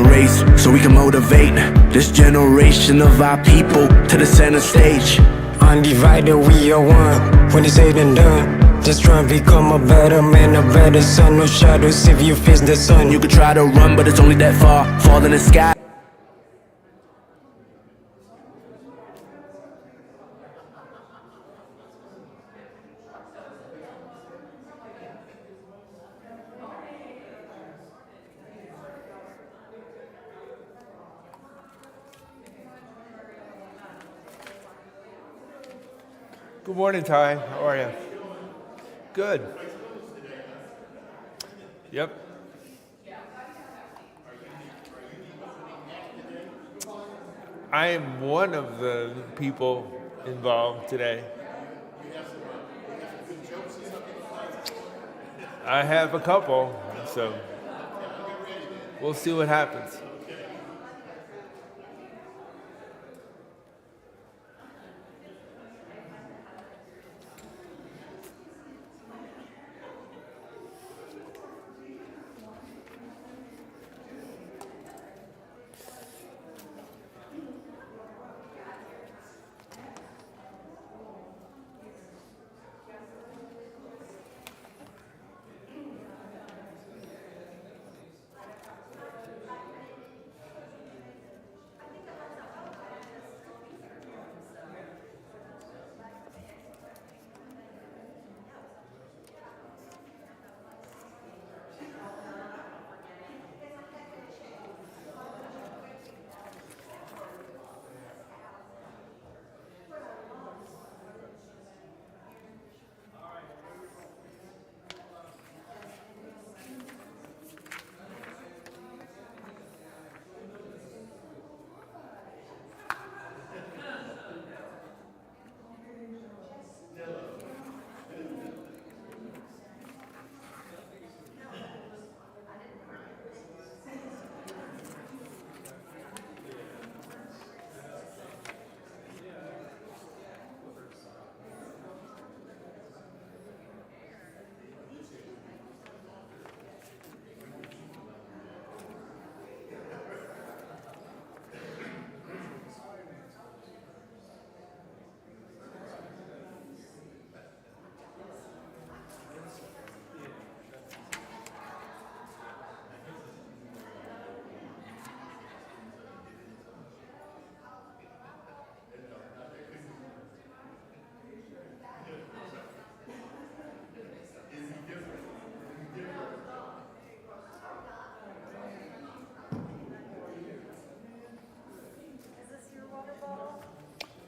race so we can motivate this generation of our people to the center stage. Undivided, we are one. When it's said and done, just try and become a better man, a better son. No shadows if you face the sun. You could try to run, but it's only that far. Fall in the sky. Good morning, Ty. How are you? Good. Yep. I am one of the people involved today. I have a couple, so we'll see what happens.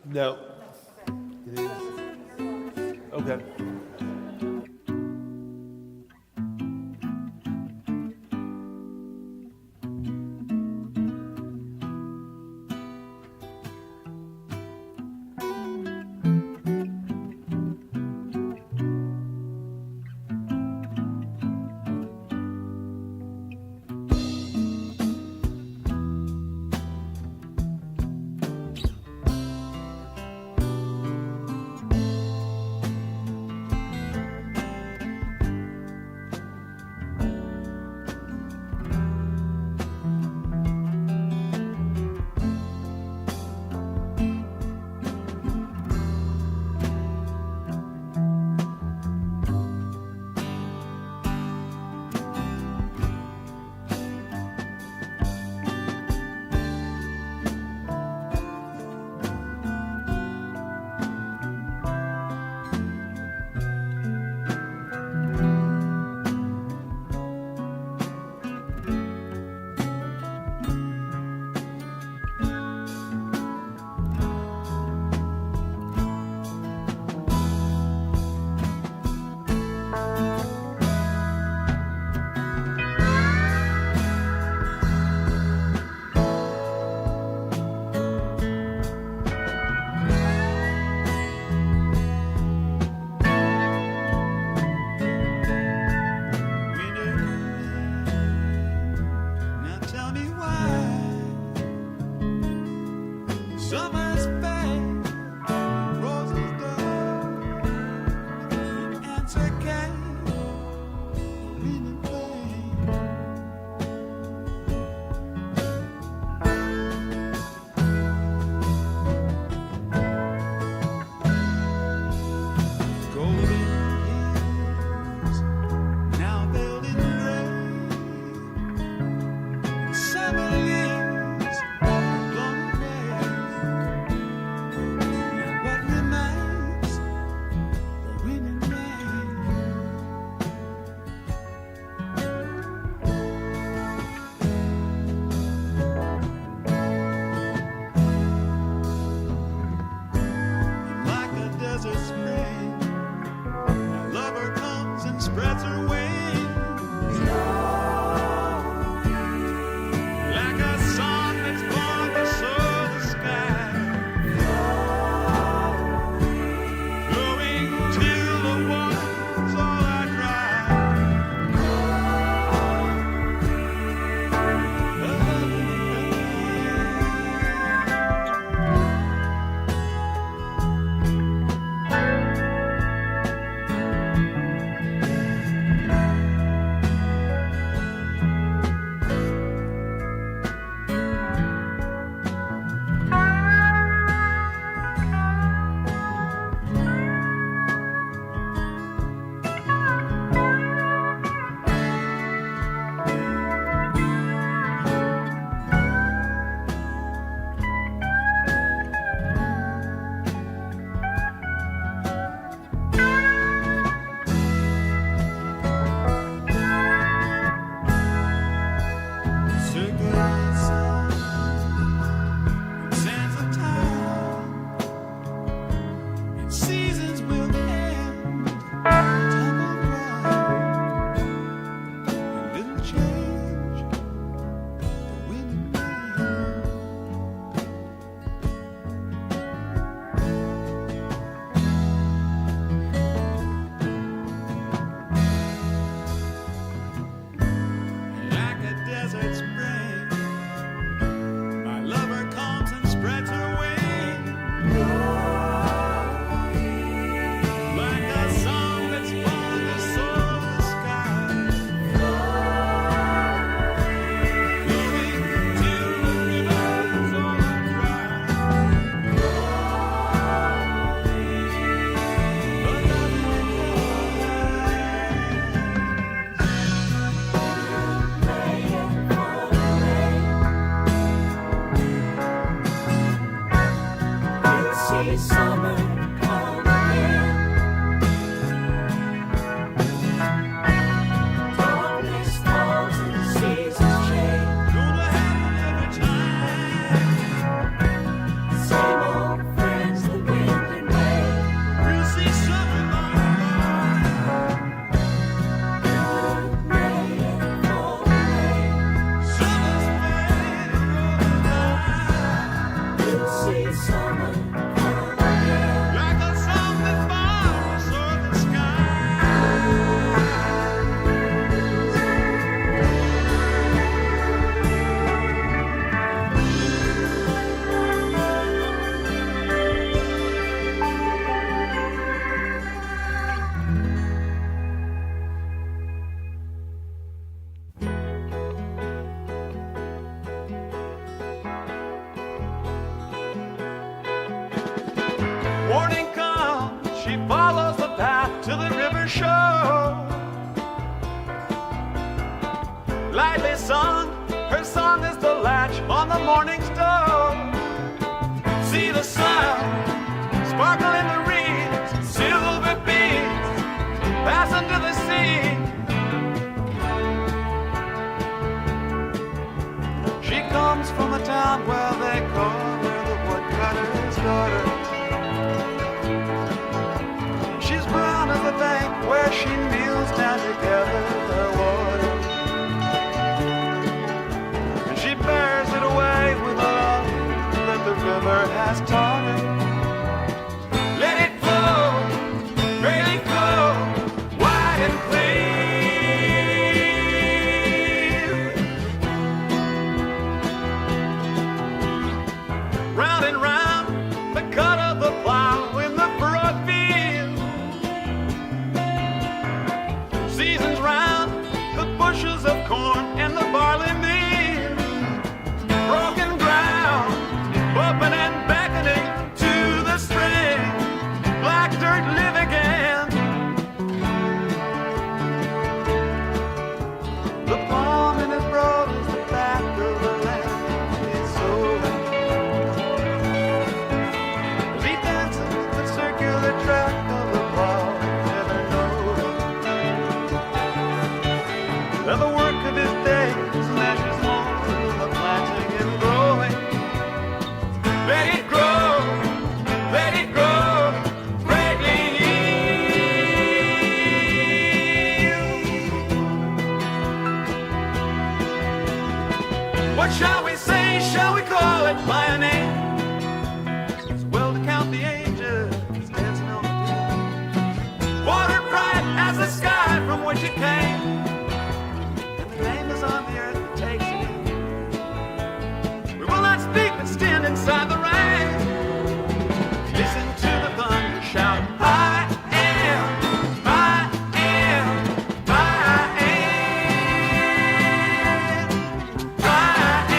No. It is. Okay. see summer come again. Darkness falls and the seasons change. Gonna happen every time. Same old friends, the wind and rain. We'll see summer Good rain and fall rain. Summer's made of gold. You'll see summer come again. Like a song that falls on the sky. Morning comes, she follows the path to the river shore. Lightly sung, her song is the latch on the morning's door. See the sun sparkle in the reeds, silver beads pass into the sea. She comes from a town where they call her the woodcutter's daughter. She's brown as the bank where she kneels down to gather her water. And she bears it away with love that the river has taught her. Let it flow, really flow, wide and clear. Round and round, the cut of the plow in the furrowed field. Seasons round, the bushels of corn and the barley meal. Broken ground, open and beckoning to the spring. Black dirt live again. The palm in his broad is the back of the land. It's so he dances the circular track of the plow, never noticed that the work of his days measures more than the planting and growing. Let it grow, greatly yield. What shall we say? Shall we call it by a name? It's well to count the ages dancing on the hill. Water bright as the sky from which it came, and the name is on the earth that takes it in. We will not speak but stand inside the rain. Listen to the thunder shout, I am, I am, I am, I am.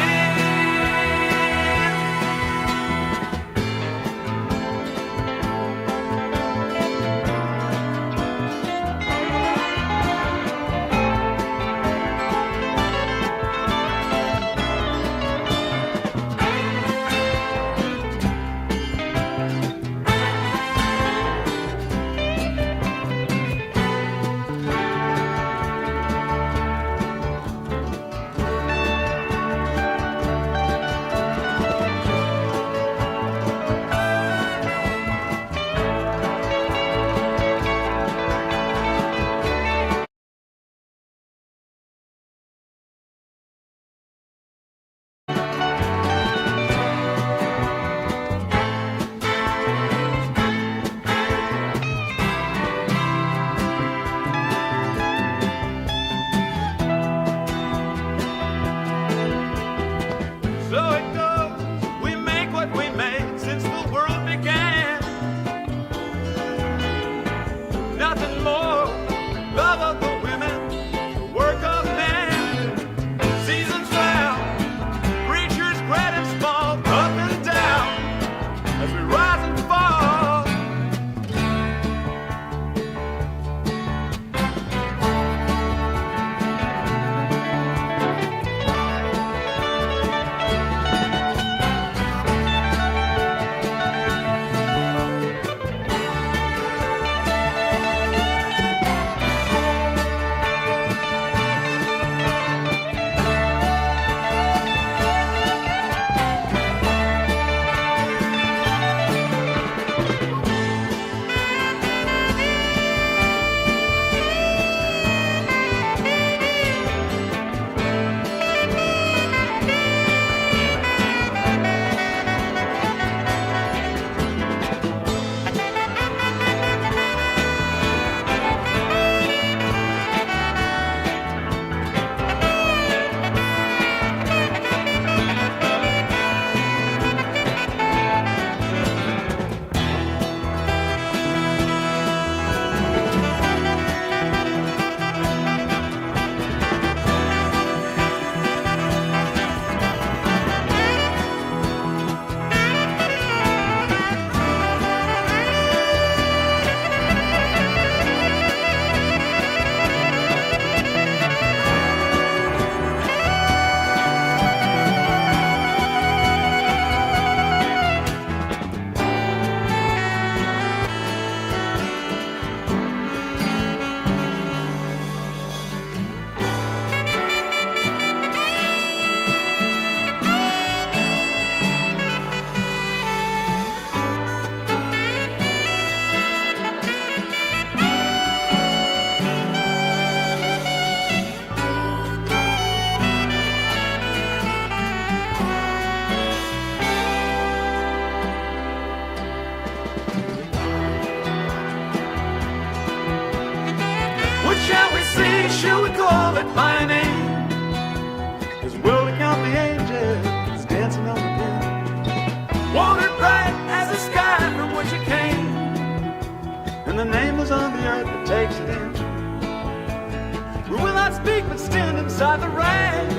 speak, but stand inside the rain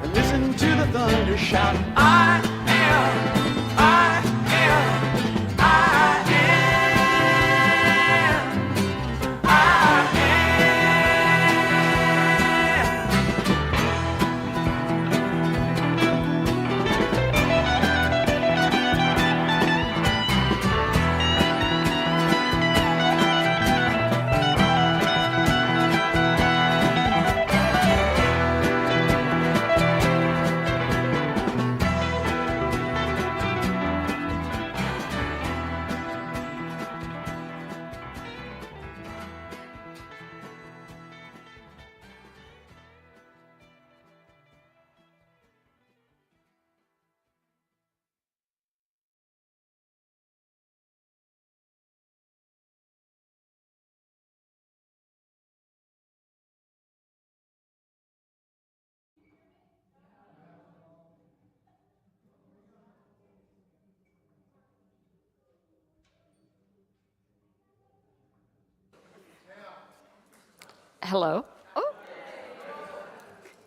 and listen to the thunder shout, I am, I am, I am, I Hello. Oh.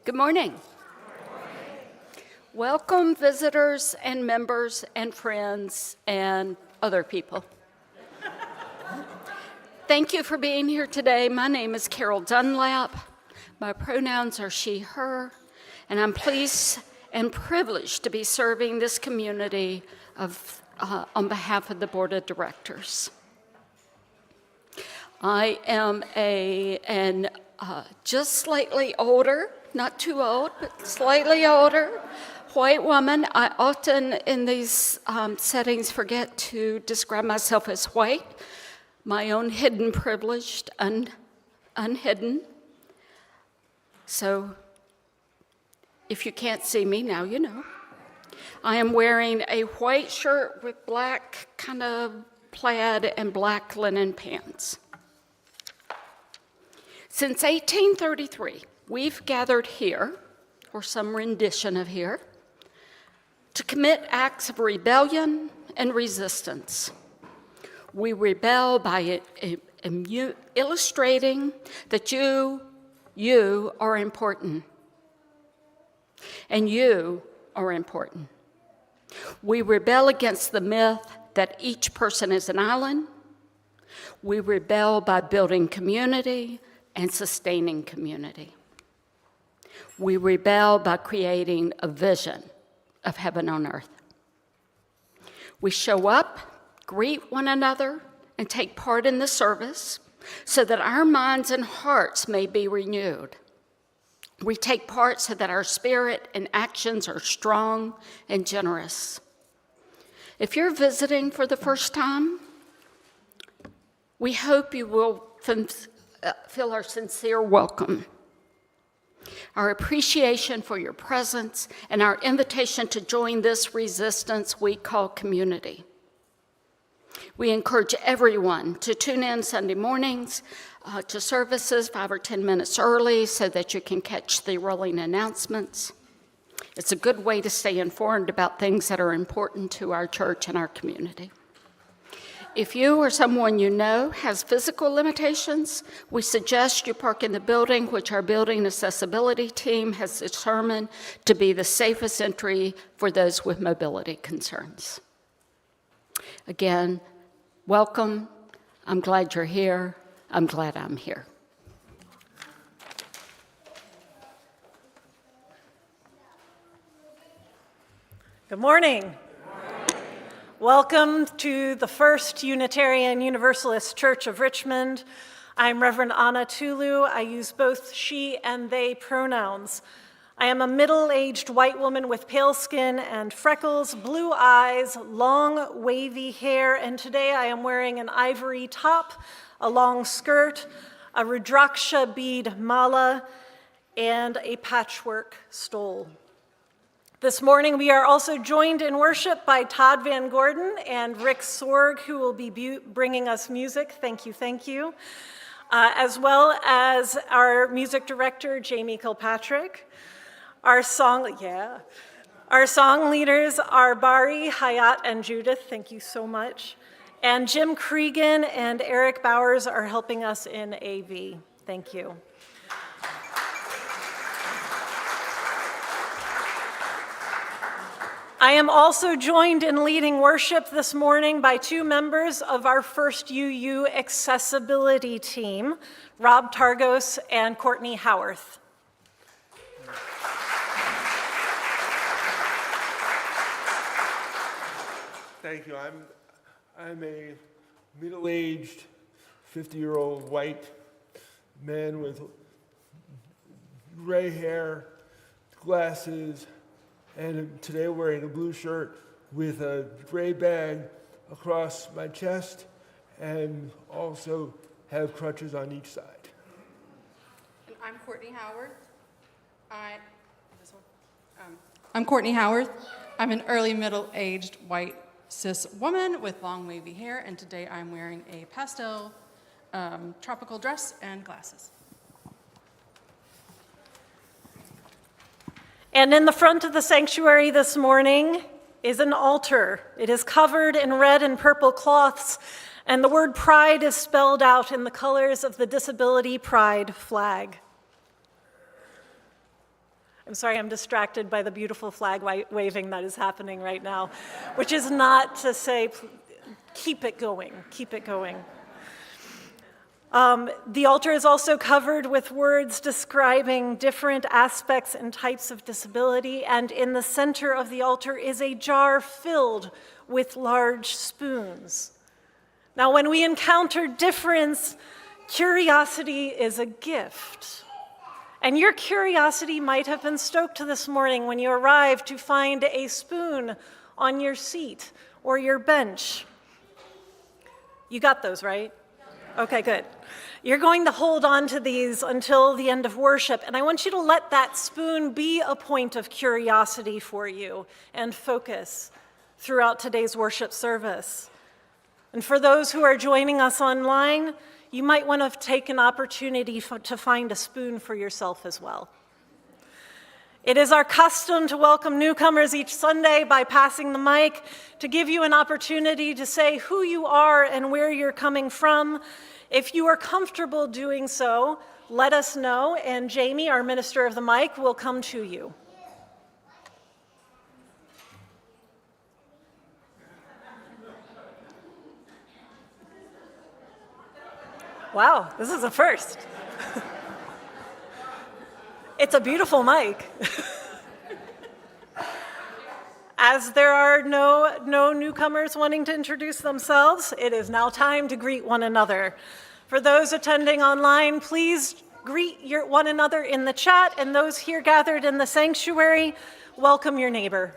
Good morning. Welcome, visitors and members and friends and other people. Thank you for being here today. My name is Carol Dunlap. My pronouns are she, her, and I'm pleased and privileged to be serving this community on behalf of the Board of Directors. I am just slightly older, not too old, but slightly older, white woman. I often in these settings forget to describe myself as white, my own hidden privilege, unhidden. So if you can't see me, now you know. I am wearing a white shirt with black kind of plaid and black linen pants. Since 1833, we've gathered here, or some rendition of here, to commit acts of rebellion and resistance. We rebel by illustrating that you are important, and you are important. We rebel against the myth that each person is an island. We rebel by building community and sustaining community. We rebel by creating a vision of heaven on earth. We show up, greet one another, and take part in the service so that our minds and hearts may be renewed. We take part so that our spirit and actions are strong and generous. If you're visiting for the first time, we hope you will feel our sincere welcome, our appreciation for your presence, and our invitation to join this resistance we call community. We encourage everyone to tune in Sunday mornings to services 5 or 10 minutes early so that you can catch the rolling announcements. It's a good way to stay informed about things that are important to our church and our community. If you or someone you know has physical limitations, we suggest you park in the building, which our building accessibility team has determined to be the safest entry for those with mobility concerns. Again, welcome. I'm glad you're here. I'm glad I'm here. Good morning. Welcome to the First Unitarian Universalist Church of Richmond. I'm Reverend Anna Tulou. I use both she and they pronouns. I am a middle-aged white woman with pale skin and freckles, blue eyes, long wavy hair, and today I am wearing an ivory top, a long skirt, a Rudraksha bead mala, and a patchwork stole. This morning, we are also joined in worship by Todd Van Gordon and Rick Sorg, who will be bringing us music. Thank you, thank you. As well as our music director, Jamie Kilpatrick. Our song leaders are Bari, Hayat, and Judith. Thank you so much. And Jim Cregan and Eric Bowers are helping us in AV. Thank you. I am also joined in leading worship this morning by two members of our First UU accessibility team, Rob Targos and Courtney Howarth. Thank you. I'm a middle-aged, 50-year-old white man with gray hair, glasses, and today wearing a blue shirt with a gray bag across my chest and also have crutches on each side. And I'm Courtney Howard. I'm Courtney Howard. I'm an early middle-aged white cis woman with long wavy hair, and today I'm wearing a pastel tropical dress and glasses. And in the front of the sanctuary this morning is an altar. It is covered in red and purple cloths, and the word pride is spelled out in the colors of the Disability Pride flag. I'm sorry, I'm distracted by the beautiful flag waving that is happening right now, which is not to say, keep it going, keep it going. The altar is also covered with words describing different aspects and types of disability, and in the center of the altar is a jar filled with large spoons. Now, when we encounter difference, curiosity is a gift. And your curiosity might have been stoked this morning when you arrived to find a spoon on your seat or your bench. You got those, right? Okay, good. You're going to hold on to these until the end of worship, and I want you to let that spoon be a point of curiosity for you and focus throughout today's worship service. And for those who are joining us online, you might want to take an opportunity to find a spoon for yourself as well. It is our custom to welcome newcomers each Sunday by passing the mic to give you an opportunity to say who you are and where you're coming from. If you are comfortable doing so, let us know, and Jamie, our minister of the mic, will come to you. Wow, this is a first. It's a beautiful mic. As there are no newcomers wanting to introduce themselves, it is now time to greet one another. For those attending online, please greet one another in the chat, and those here gathered in the sanctuary, welcome your neighbor.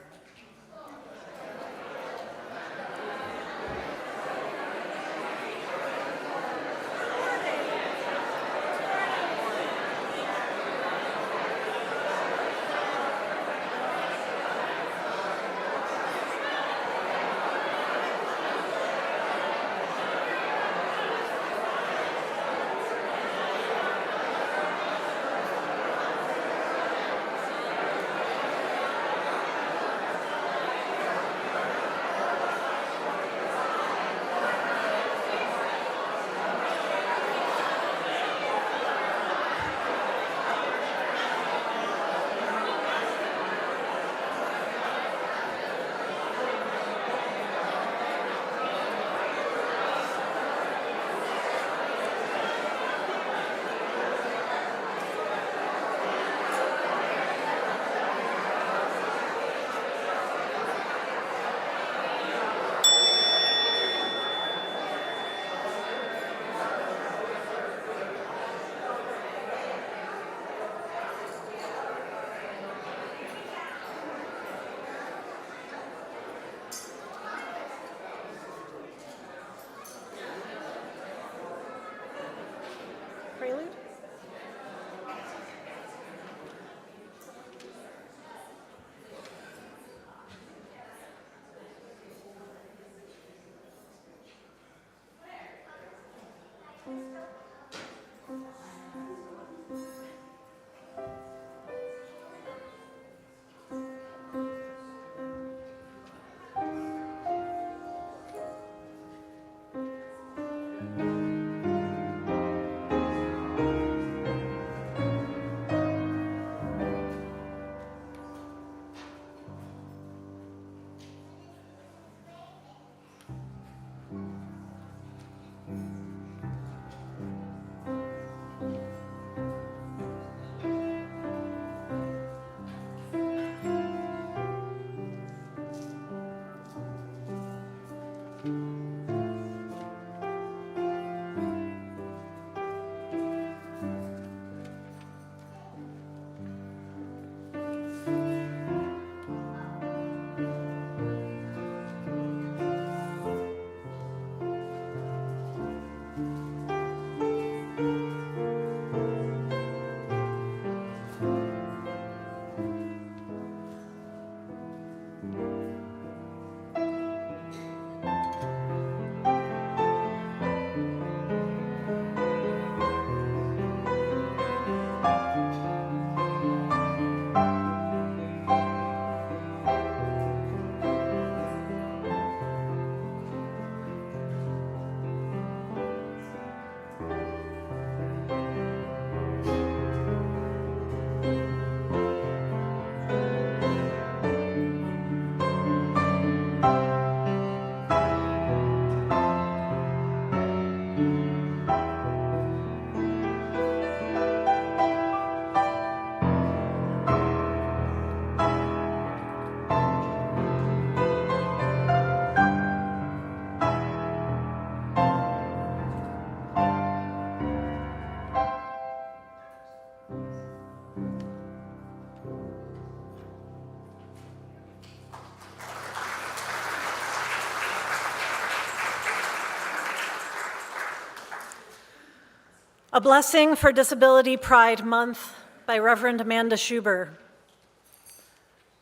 A Blessing for Disability Pride Month by Reverend Amanda Schuber.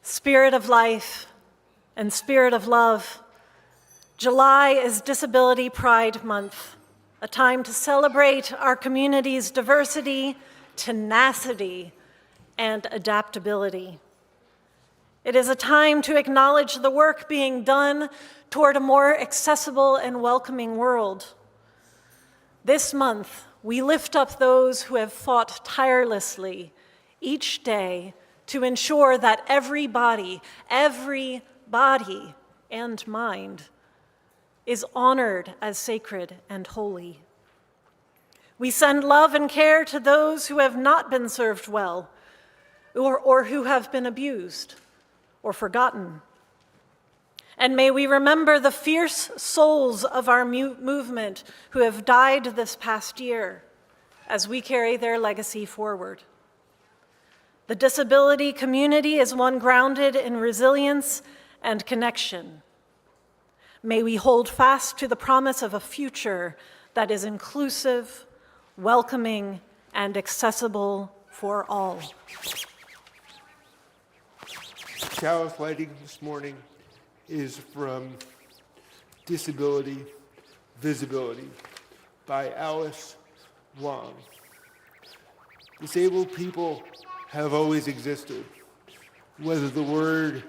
Spirit of life and spirit of love, July is Disability Pride Month, a time to celebrate our community's diversity, tenacity, and adaptability. It is a time to acknowledge the work being done toward a more accessible and welcoming world. This month, we lift up those who have fought tirelessly each day to ensure that every body and mind is honored as sacred and holy. We send love and care to those who have not been served well, or who have been abused or forgotten. And may we remember the fierce souls of our movement who have died this past year as we carry their legacy forward. The disability community is one grounded in resilience and connection. May we hold fast to the promise of a future that is inclusive, welcoming, and accessible for all. Chalice lighting this morning is from Disability Visibility by Alice Wong. Disabled people have always existed, whether the word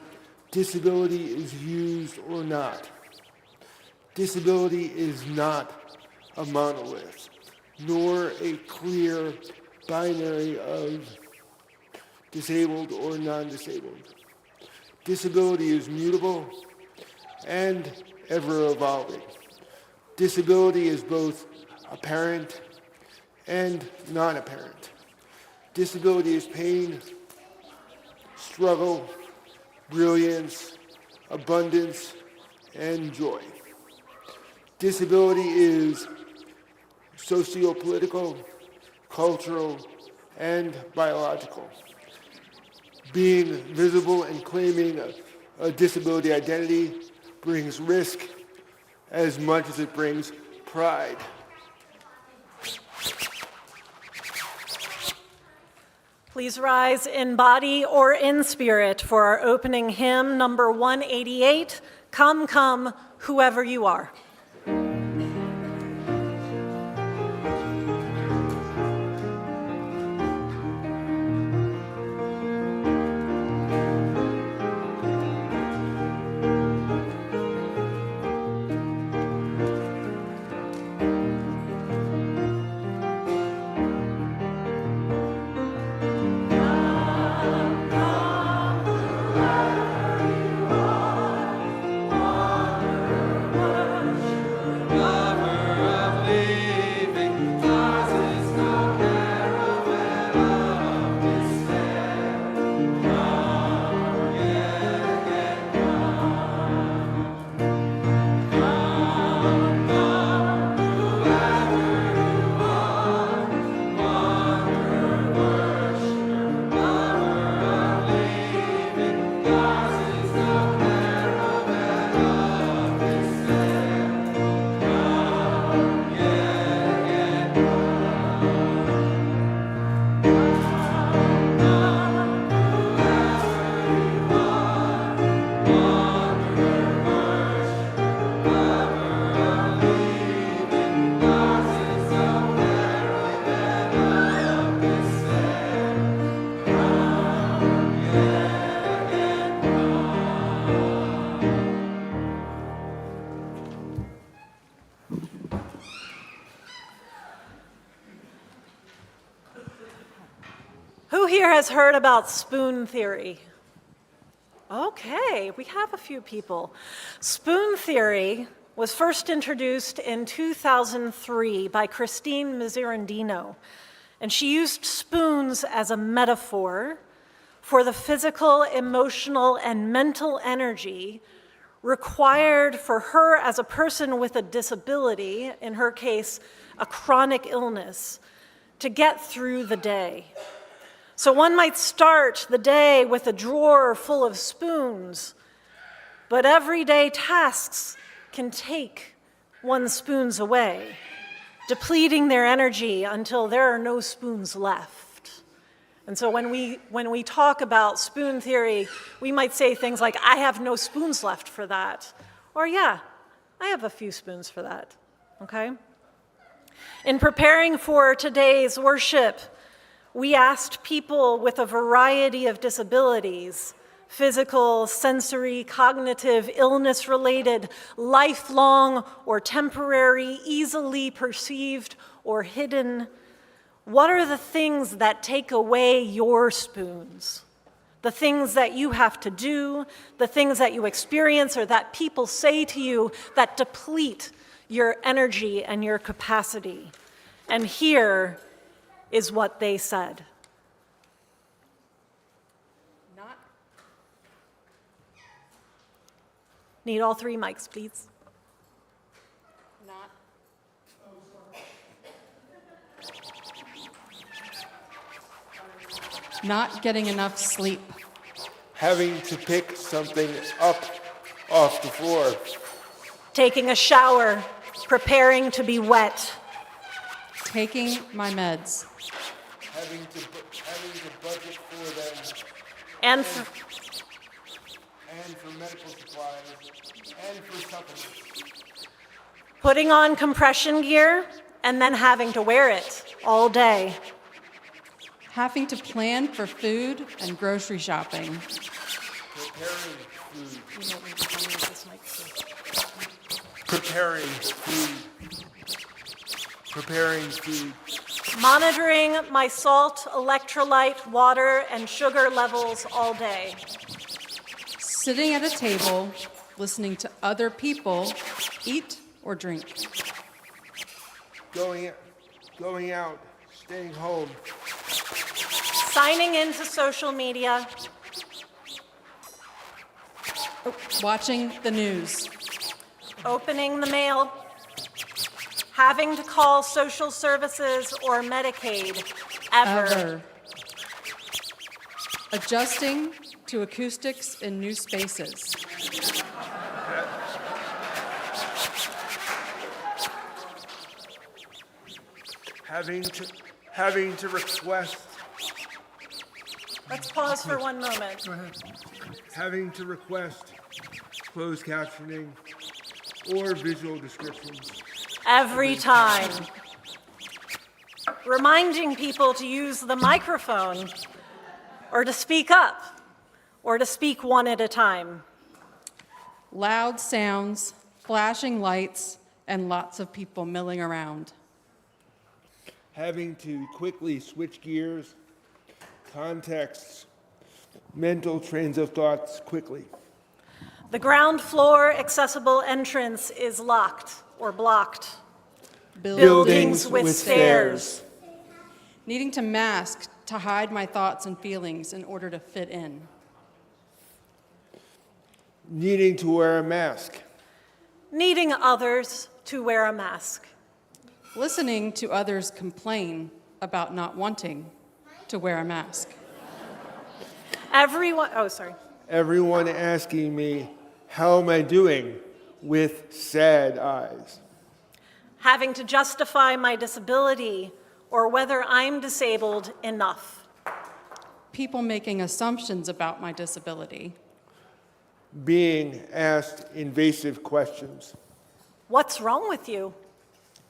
disability is used or not. Disability is not a monolith, nor a clear binary of disabled or non-disabled. Disability is mutable and ever-evolving. Disability is both apparent and non-apparent. Disability is pain, struggle, brilliance, abundance, and joy. Disability is socio-political, cultural, and biological. Being visible and claiming a disability identity brings risk as much as it brings pride. Please rise in body or in spirit for our opening hymn, number 188, Come, Come, Whoever You Are. Who here has heard about spoon theory? Okay, we have a few people. Spoon theory was first introduced in 2003 by Christine Miserandino, and she used spoons as a metaphor for the physical, emotional, and mental energy required for her as a person with a disability, in her case, a chronic illness, to get through the day. So one might start the day with a drawer full of spoons, but everyday tasks can take one's spoons away. depleting their energy until there are no spoons left. And so when we talk about spoon theory, we might say things like, I have no spoons left for that. Or yeah, I have a few spoons for that, okay? In preparing for today's worship, we asked people with a variety of disabilities, physical, sensory, cognitive, illness-related, lifelong or temporary, easily perceived or hidden. What are the things that take away your spoons? The things that you have to do, the things that you experience or that people say to you that deplete your energy and your capacity. And here is what they said. Need all 3 mics, please. Not getting enough sleep. Having to pick something up off the floor. Taking a shower, preparing to be wet. Taking my meds. Having to budget for them. And for medical supplies. And for supplements. putting on compression gear and then having to wear it all day. Having to plan for food and grocery shopping. Preparing food. Preparing food. Monitoring my salt, electrolyte, water, and sugar levels all day. Sitting at a table, listening to other people eat or drink. Going out, staying home. Signing into social media. Watching the news. Opening the mail. Having to call social services or Medicaid ever. Adjusting to acoustics in new spaces. Having to request. Let's pause for one moment. Go ahead. Having to request closed captioning or visual descriptions. Every time. Reminding people to use the microphone or to speak up or to speak one at a time. Loud sounds, flashing lights, and lots of people milling around. Having to quickly switch gears, contexts, mental trains of thoughts quickly. The ground floor accessible entrance is locked or blocked. Buildings with stairs. Needing to mask to hide my thoughts and feelings in order to fit in. Needing to wear a mask. Needing others to wear a mask. Listening to others complain about not wanting to wear a mask. Everyone asking me, how am I doing, with sad eyes. Having to justify my disability or whether I'm disabled enough. People making assumptions about my disability. Being asked invasive questions. What's wrong with you?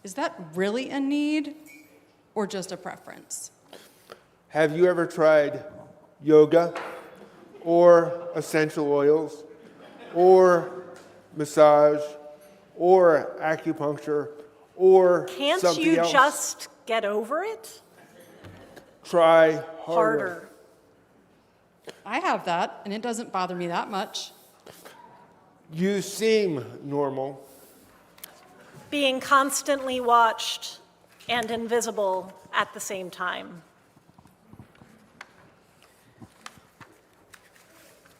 Is that really a need or just a preference? Have you ever tried yoga or essential oils or massage or acupuncture or Can't something you else? just get over it? Try harder. I have that, and it doesn't bother me that much. You seem normal. Being constantly watched and invisible at the same time.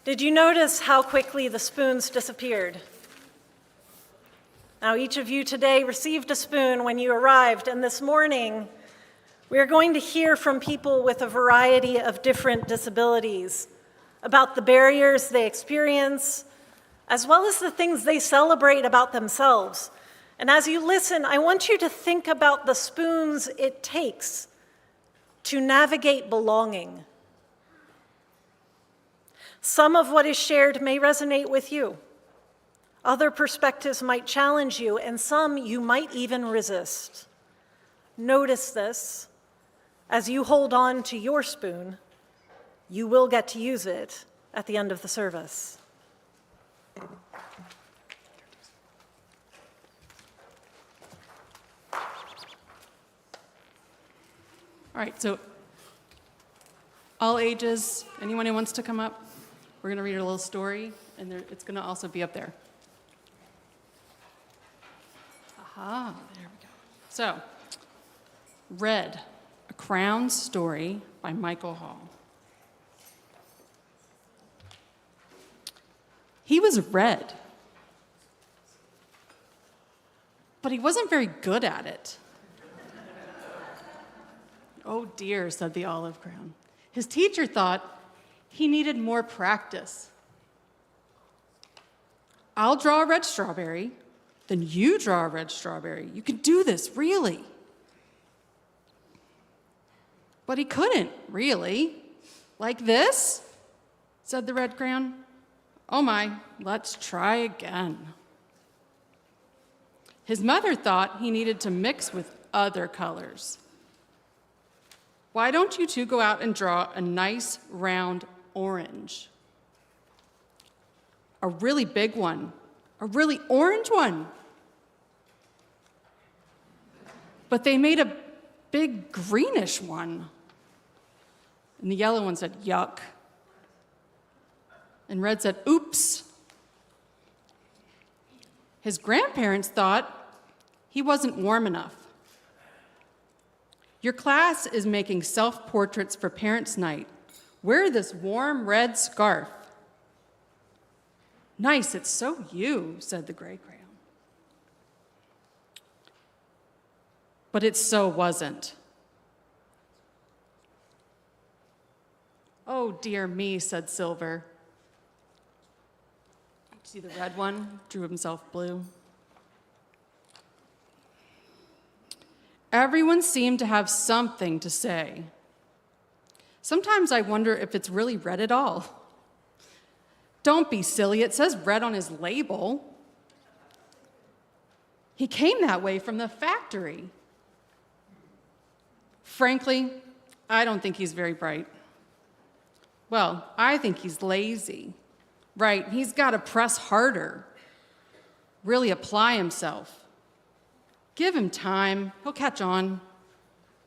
Did you notice how quickly the spoons disappeared? Now, each of you today received a spoon when you arrived, and this morning, we are going to hear from people with a variety of different disabilities about the barriers they experience, as well as the things they celebrate about themselves, And as you listen, I want you to think about the spoons it takes to navigate belonging. Some of what is shared may resonate with you. Other perspectives might challenge you, and some you might even resist. Notice this. As you hold on to your spoon, you will get to use it at the end of the service. All right, so all ages, anyone who wants to come up, we're going to read a little story, and it's going to also be up there. Aha, there we go. So, Red, A Crown Story by Michael Hall. He was red, but he wasn't very good at it. Oh dear, said the olive crown. His teacher thought he needed more practice. I'll draw a red strawberry, then you draw a red strawberry. You can do this, really. But he couldn't, really. Like this, said the red crown. Oh my, let's try again. His mother thought he needed to mix with other colors. Why don't you two go out and draw a nice round orange? A really big one, a really orange one. But they made a big greenish one. And the yellow one said, yuck. And Red said, oops. His grandparents thought he wasn't warm enough. Your class is making self-portraits for Parents' Night. Wear this warm red scarf. Nice, it's so you, said the gray crayon. But it so wasn't. Oh, dear me, said Silver. See the red one? Drew himself blue. Everyone seemed to have something to say. Sometimes I wonder if it's really red at all. Don't be silly, it says red on his label. He came that way from the factory. Frankly, I don't think he's very bright. Well, I think he's lazy. Right, he's got to press harder, really apply himself. Give him time, he'll catch on.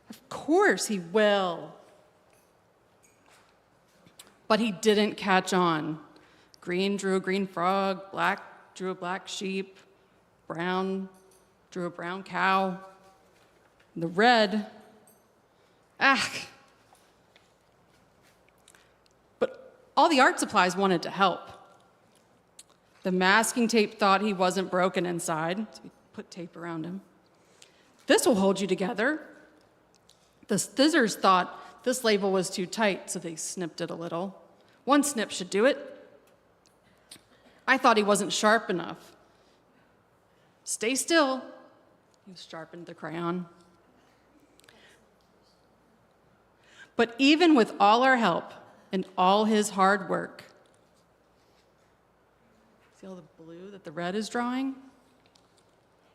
Of course he will. But he didn't catch on. Green drew a green frog, black drew a black sheep, brown drew a brown cow. The red, But all the art supplies wanted to help. The masking tape thought he wasn't broken inside, so we put tape around him. This will hold you together. The scissors thought this label was too tight, so they snipped it a little. One snip should do it. I thought he wasn't sharp enough. Stay still. He sharpened the crayon. But even with all our help and all his hard work, see all the blue that the red is drawing?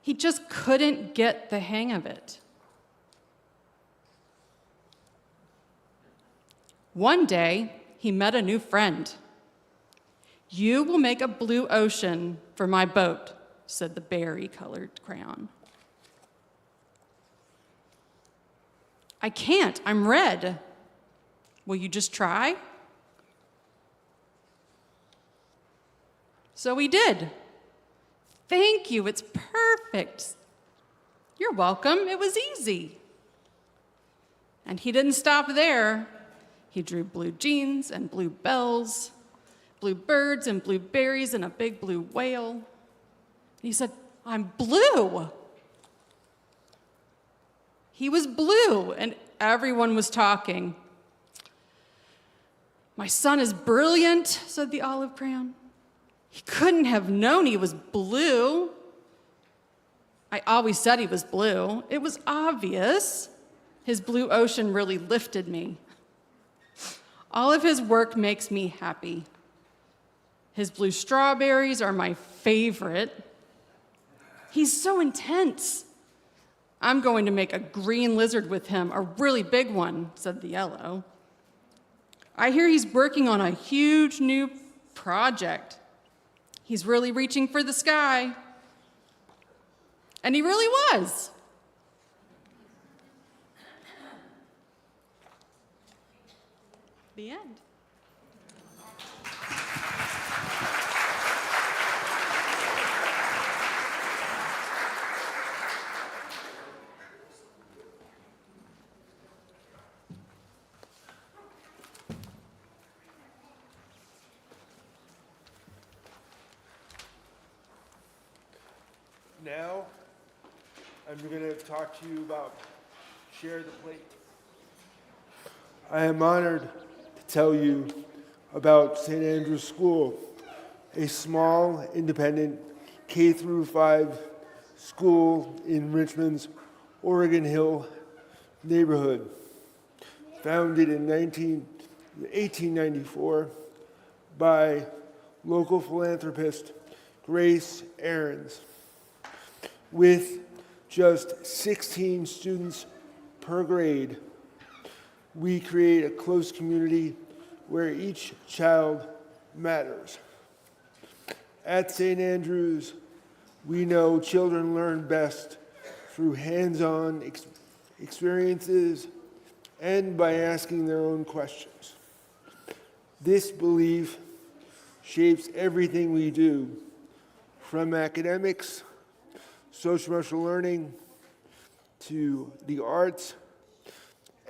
He just couldn't get the hang of it. One day, he met a new friend. You will make a blue ocean for my boat, said the berry-colored crayon. I can't, I'm red. Will you just try? So he did. Thank you, it's perfect. You're welcome, it was easy. And he didn't stop there. He drew blue jeans and blue bells, blue birds and blue berries and a big blue whale. And he said, I'm blue. He was blue, and everyone was talking. My son is brilliant, said the olive crayon. He couldn't have known he was blue. I always said he was blue. It was obvious. His blue ocean really lifted me. All of his work makes me happy. His blue strawberries are my favorite. He's so intense. I'm going to make a green lizard with him, a really big one, said the yellow. I hear he's working on a huge new project. He's really reaching for the sky. And he really was. The end. Now, I'm going to talk to you about Share the Plate. I am honored to tell you about St. Andrew's School, a small, independent K-5 school in Richmond's Oregon Hill neighborhood. Founded in 1894 by local philanthropist Grace Ahrens. With just 16 students per grade, we create a close community where each child matters. At St. Andrews, we know children learn best through hands-on experiences and by asking their own questions. This belief shapes everything we do, from academics, social-emotional learning, to the arts,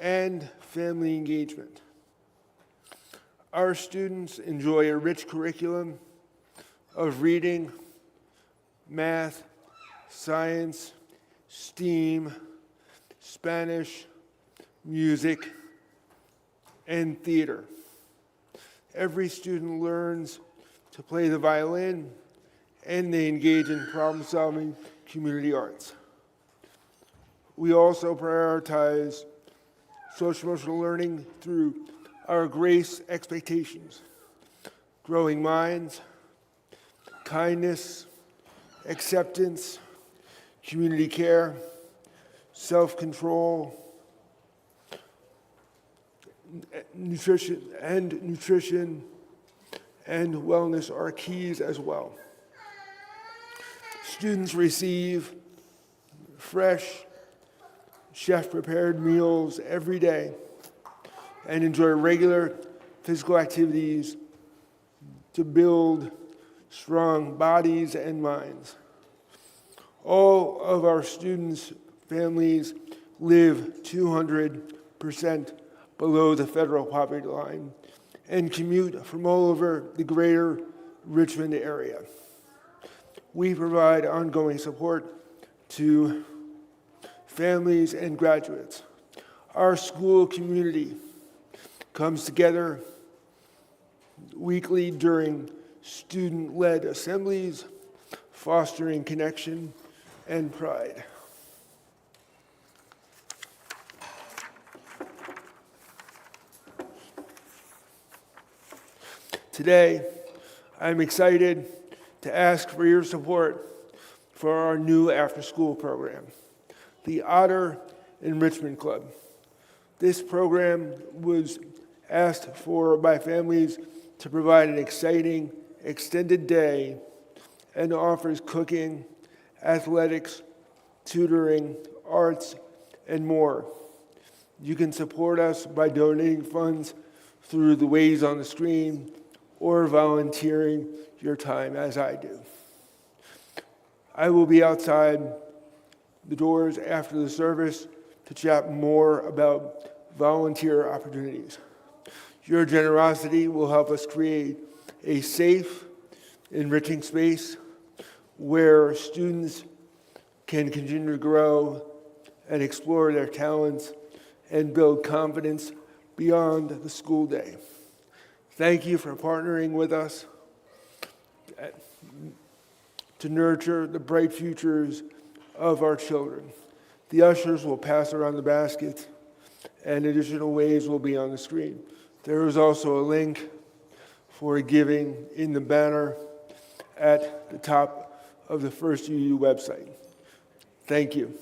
and family engagement. Our students enjoy a rich curriculum of reading, math, science, STEAM, Spanish, music, and theater. Every student learns to play the violin, and they engage in problem-solving community arts. We also prioritize social-emotional learning through our GRACE expectations: growing minds, kindness, acceptance, community care, self-control, nutrition and wellness are keys as well. Students receive fresh, chef-prepared meals every day and enjoy regular physical activities to build strong bodies and minds. All of our students' families live 200% below the federal poverty line and commute from all over the greater Richmond area. We provide ongoing support to families and graduates. Our school community comes together weekly during student-led assemblies, fostering connection and pride. Today, I'm excited to ask for your support for our new after-school program, the Otter Enrichment Club. This program was asked for by families to provide an exciting, extended day and offers cooking, athletics, tutoring, arts, and more. You can support us by donating funds through the ways on the screen or volunteering your time as I do. I will be outside the doors after the service to chat more about volunteer opportunities. Your generosity will help us create a safe, enriching space where students can continue to grow and explore their talents and build confidence beyond the school day. Thank you for partnering with us to nurture the bright futures of our children. The ushers will pass around the basket, and additional ways will be on the screen. There is also a link for giving in the banner at the top of the First UU website. Thank you.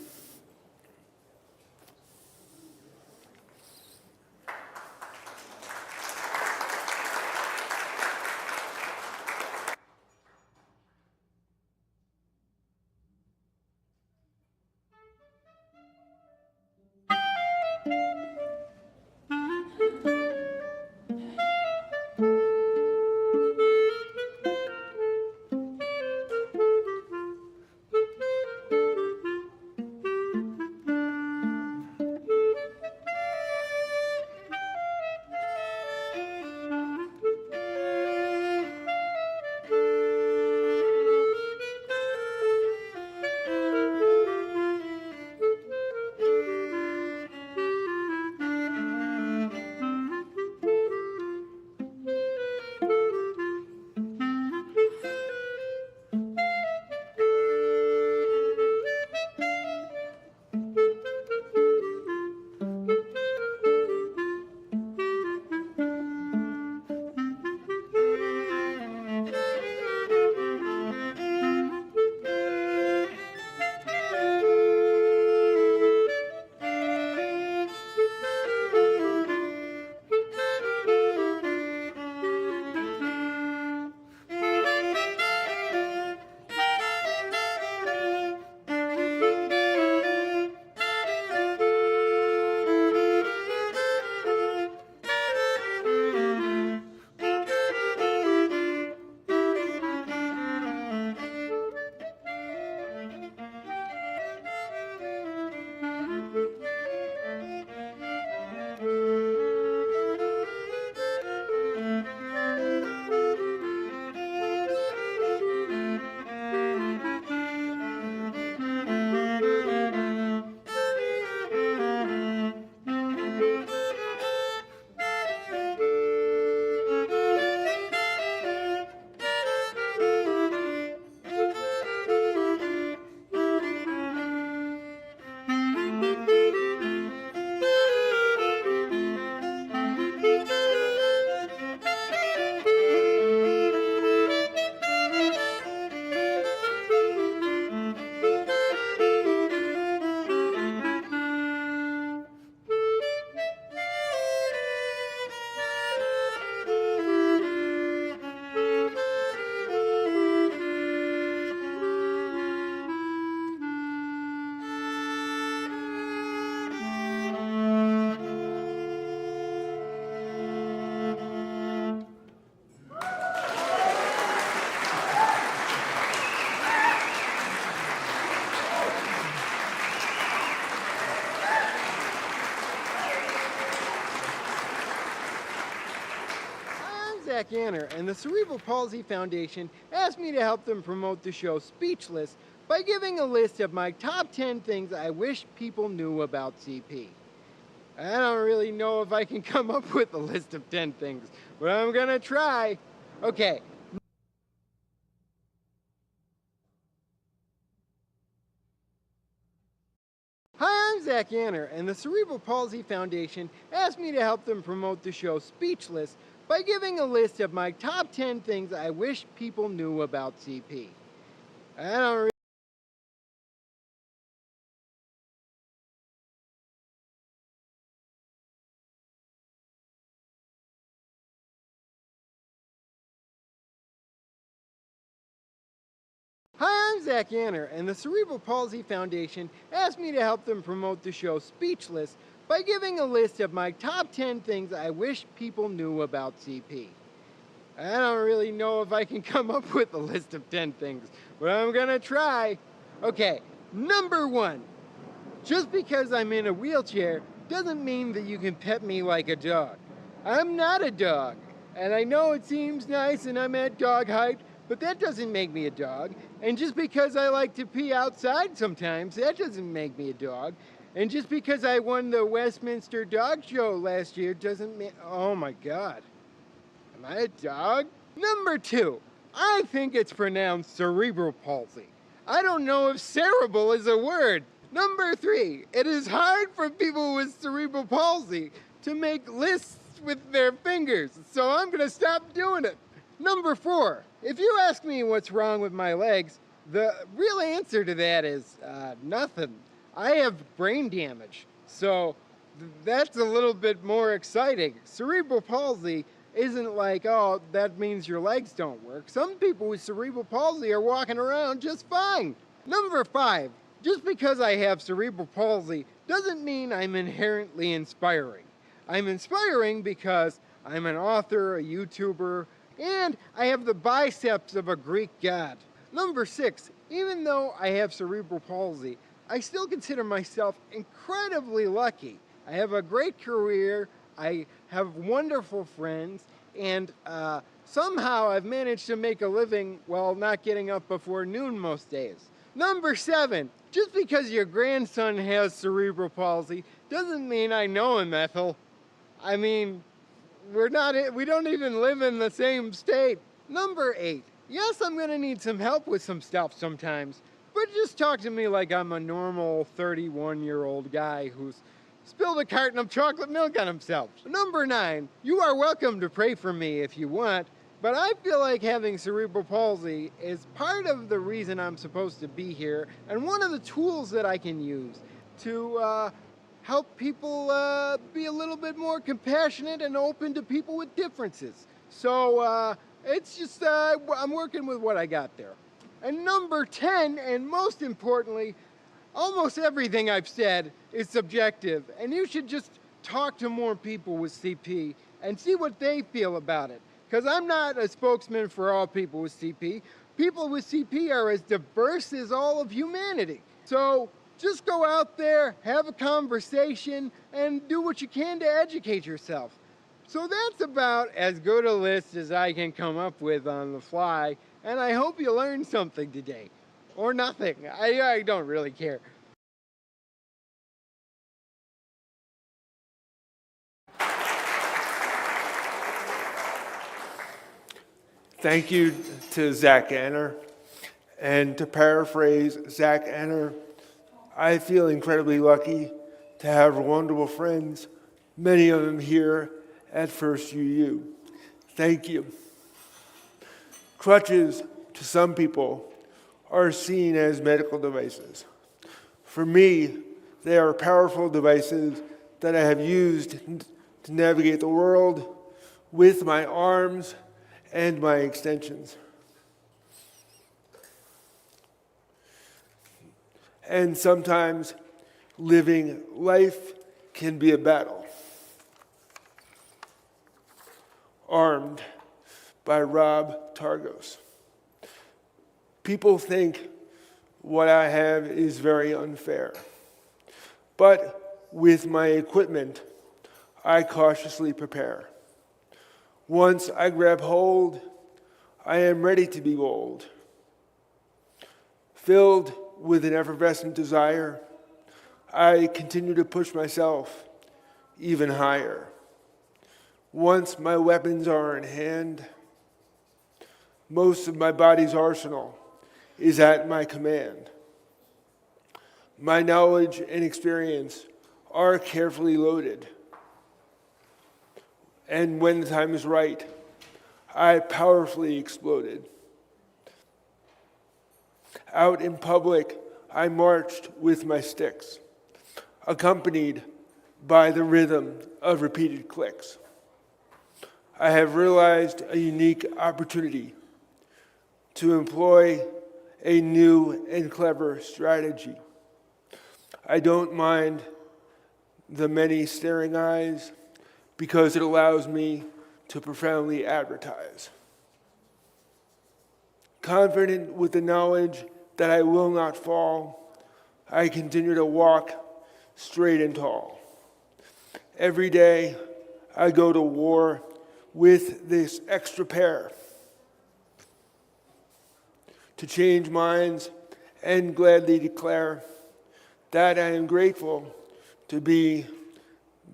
Zach Anner, and the Cerebral Palsy Foundation asked me to help them promote the show Speechless by giving a list of my top 10 things I wish people knew about CP. I don't really know if I can come up with a list of 10 things, but I'm gonna try. Okay. Hi, I'm Zach Anner, and the Cerebral Palsy Foundation asked me to help them promote the show Speechless by giving a list of my top 10 things I wish people knew about CP. I don't really Hi, I'm Zach Anner, and the Cerebral Palsy Foundation asked me to help them promote the show Speechless by giving a list of my top 10 things I wish people knew about CP. I don't really know if I can come up with a list of 10 things, but I'm gonna try. Okay, number 1. Just because I'm in a wheelchair doesn't mean that you can pet me like a dog. I'm not a dog, and I know it seems nice and I'm at dog height, but that doesn't make me a dog. And just because I like to pee outside sometimes, that doesn't make me a dog. And just because I won the Westminster Dog Show last year doesn't mean, oh my God. Am I a dog? Number 2, I think it's pronounced cerebral palsy. I don't know if cerebral is a word. Number 3, it is hard for people with cerebral palsy to make lists with their fingers, so I'm gonna stop doing it. Number 4, if you ask me what's wrong with my legs, the real answer to that is nothing. I have brain damage, so that's a little bit more exciting. Cerebral palsy isn't like, oh, that means your legs don't work. Some people with cerebral palsy are walking around just fine. Number 5, just because I have cerebral palsy doesn't mean I'm inherently inspiring. I'm inspiring because I'm an author, a YouTuber, and I have the biceps of a Greek god. Number 6, even though I have cerebral palsy, I still consider myself incredibly lucky. I have a great career, I have wonderful friends, and somehow I've managed to make a living while not getting up before noon most days. Number 7, just because your grandson has cerebral palsy doesn't mean I know him, Ethel. I mean, we don't even live in the same state. Number 8, yes, I'm gonna need some help with some stuff sometimes, but just talk to me like I'm a normal 31-year-old guy who's spilled a carton of chocolate milk on himself. Number 9, you are welcome to pray for me if you want, but I feel like having cerebral palsy is part of the reason I'm supposed to be here, and one of the tools that I can use to help people be a little bit more compassionate and open to people with differences. So it's just, I'm working with what I got there. And number 10, and most importantly, almost everything I've said is subjective, and you should just talk to more people with CP and see what they feel about it. Because I'm not a spokesman for all people with CP. People with CP are as diverse as all of humanity. So just go out there, have a conversation, and do what you can to educate yourself. So that's about as good a list as I can come up with on the fly, and I hope you learned something today. Or nothing. I don't really care. Thank you to Zach Anner. And to paraphrase Zach Anner, I feel incredibly lucky to have wonderful friends, many of them here at First UU. Thank you. Crutches, to some people, are seen as medical devices. For me, they are powerful devices that I have used to navigate the world with my arms and my extensions. And sometimes living life can be a battle. Armed by Rob Targos. People think what I have is very unfair. But with my equipment, I cautiously prepare. Once I grab hold, I am ready to be bold. Filled with an effervescent desire, I continue to push myself even higher. Once my weapons are in hand, most of my body's arsenal is at my command. My knowledge and experience are carefully loaded. And when the time is right, I powerfully exploded. Out in public, I marched with my sticks, accompanied by the rhythm of repeated clicks. I have realized a unique opportunity to employ a new and clever strategy. I don't mind the many staring eyes because it allows me to profoundly advertise. Confident with the knowledge that I will not fall, I continue to walk straight and tall. Every day, I go to war with this extra pair to change minds and gladly declare that I am grateful to be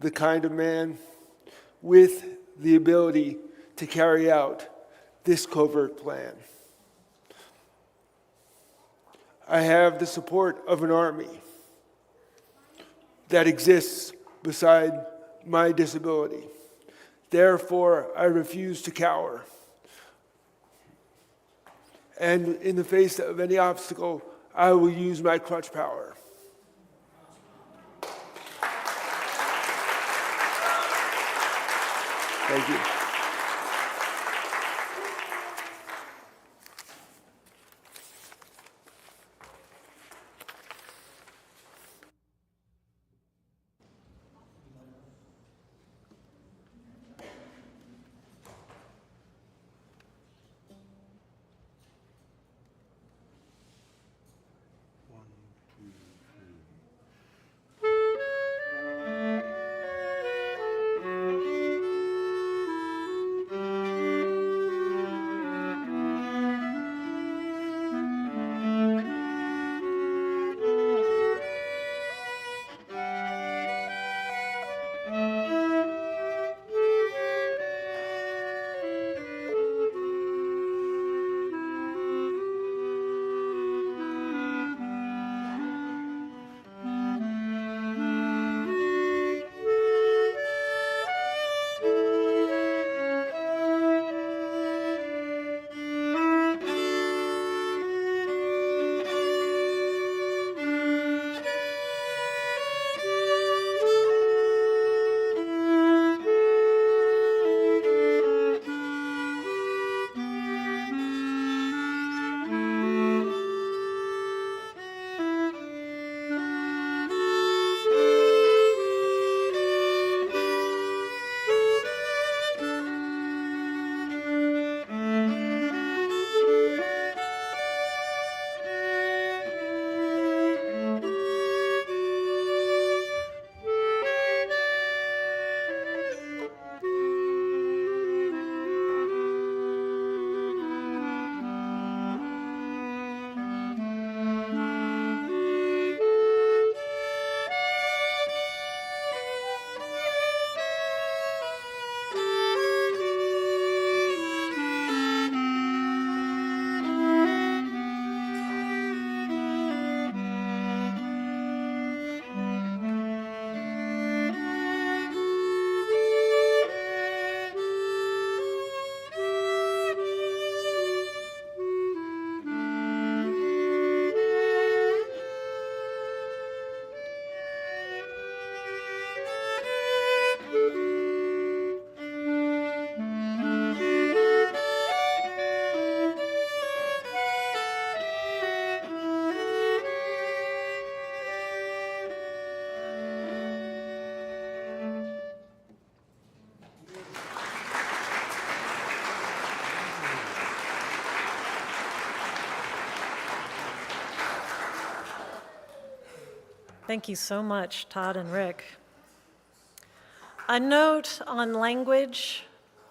the kind of man with the ability to carry out this covert plan. I have the support of an army that exists beside my disability. Therefore, I refuse to cower. And in the face of any obstacle, I will use my crutch power. Thank you. Thank you so much, Todd and Rick. A note on language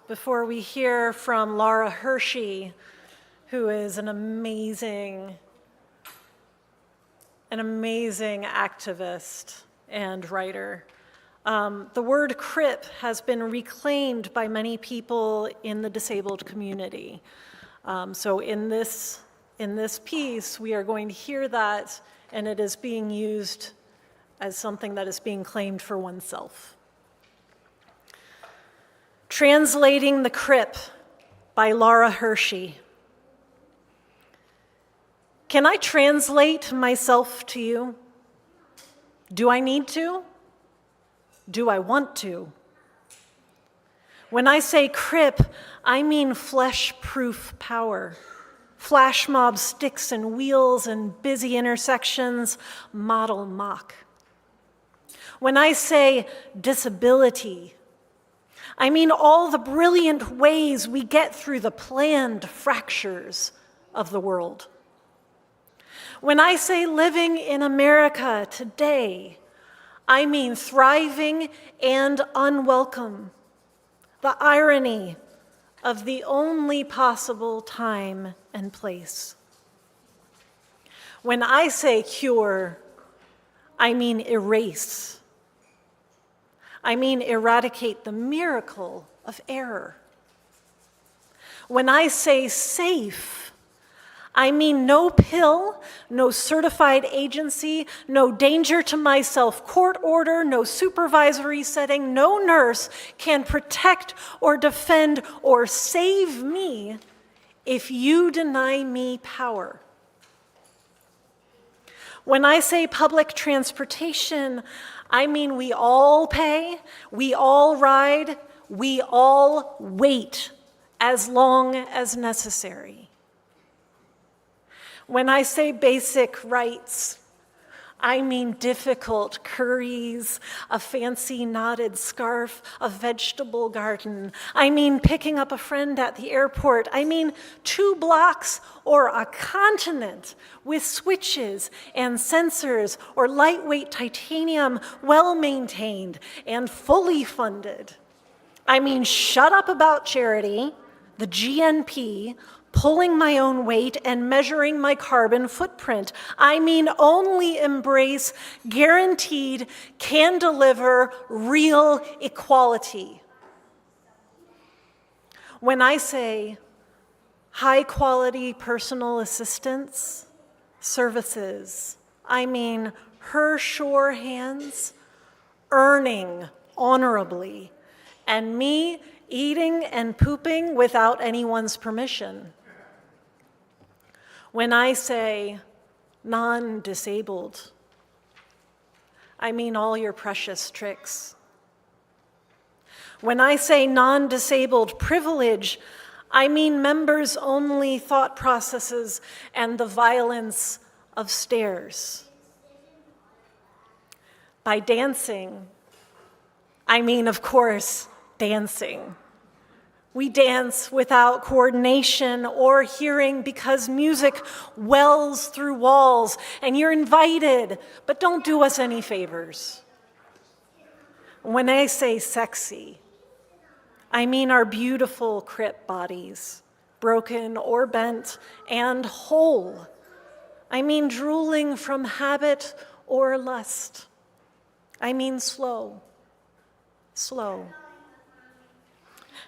before we hear from Laura Hershey, who is an amazing activist and writer. The word crip has been reclaimed by many people in the disabled community. So in this piece, we are going to hear that, and it is being used as something that is being claimed for oneself. Translating the Crip by Laura Hershey. Can I translate myself to you? Do I need to? Do I want to? When I say crip, I mean flesh-proof power. Flash mob sticks and wheels and busy intersections, model mock. When I say disability, I mean all the brilliant ways we get through the planned fractures of the world. When I say living in America today, I mean thriving and unwelcome, the irony of the only possible time and place. When I say cure, I mean erase. I mean eradicate the miracle of error. When I say safe, I mean no pill, no certified agency, no danger to myself court order, no supervisory setting, no nurse can protect or defend or save me if you deny me power. When I say public transportation, I mean we all pay, we all ride, we all wait as long as necessary. When I say basic rights, I mean difficult curries, a fancy knotted scarf, a vegetable garden. I mean picking up a friend at the airport. I mean 2 blocks or a continent with switches and sensors or lightweight titanium, well-maintained and fully funded. I mean shut up about charity, the GNP, pulling my own weight and measuring my carbon footprint. I mean only embrace guaranteed, can deliver real equality. When I say high quality personal assistance services, I mean her sure hands earning honorably and me eating and pooping without anyone's permission. When I say non-disabled, I mean all your precious tricks. When I say non-disabled privilege, I mean members-only thought processes and the violence of stairs. By dancing, I mean, of course, dancing. We dance without coordination or hearing because music wells through walls, and you're invited, but don't do us any favors. When I say sexy, I mean our beautiful crip bodies, broken or bent and whole. I mean drooling from habit or lust. I mean slow, slow.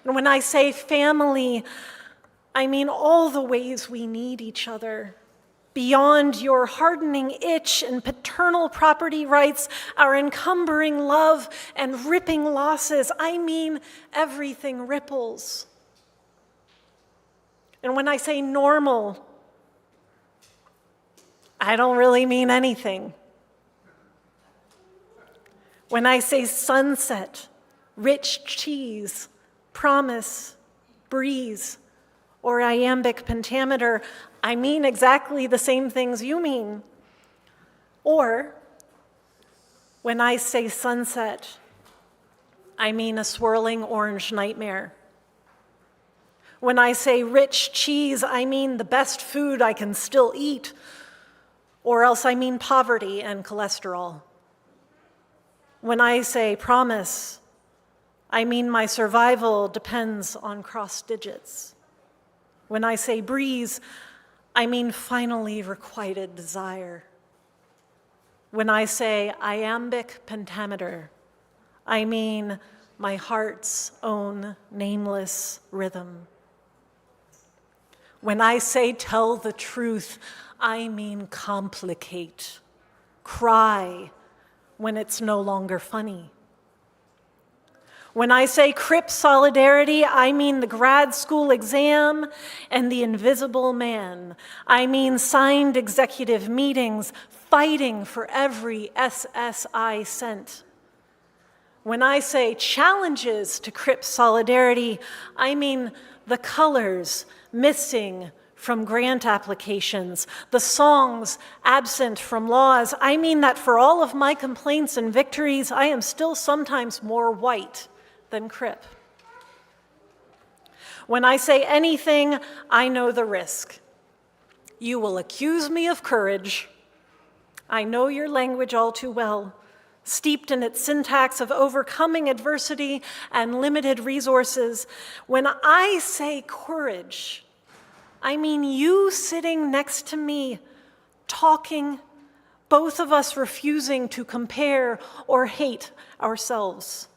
And when I say family, I mean all the ways we need each other. Beyond your hardening itch and paternal property rights, our encumbering love and ripping losses, I mean everything ripples. And when I say normal, I don't really mean anything. When I say sunset, rich cheese, promise, breeze, or iambic pentameter, I mean exactly the same things you mean. Or, when I say sunset, I mean a swirling orange nightmare. When I say rich cheese, I mean the best food I can still eat, or else I mean poverty and cholesterol. When I say promise, I mean my survival depends on cross digits. When I say breeze, I mean finally requited desire. When I say iambic pentameter, I mean my heart's own nameless rhythm. When I say tell the truth, I mean complicate, cry when it's no longer funny. When I say crip solidarity, I mean the grad school exam and the invisible man. I mean signed executive meetings, fighting for every SSI cent. When I say challenges to crip solidarity, I mean the colors missing from grant applications, the songs absent from laws. I mean that for all of my complaints and victories, I am still sometimes more white than crip. When I say anything, I know the risk. You will accuse me of courage. I know your language all too well, steeped in its syntax of overcoming adversity and limited resources. When I say courage, I mean you sitting next to me, talking, both of us refusing to compare or hate ourselves.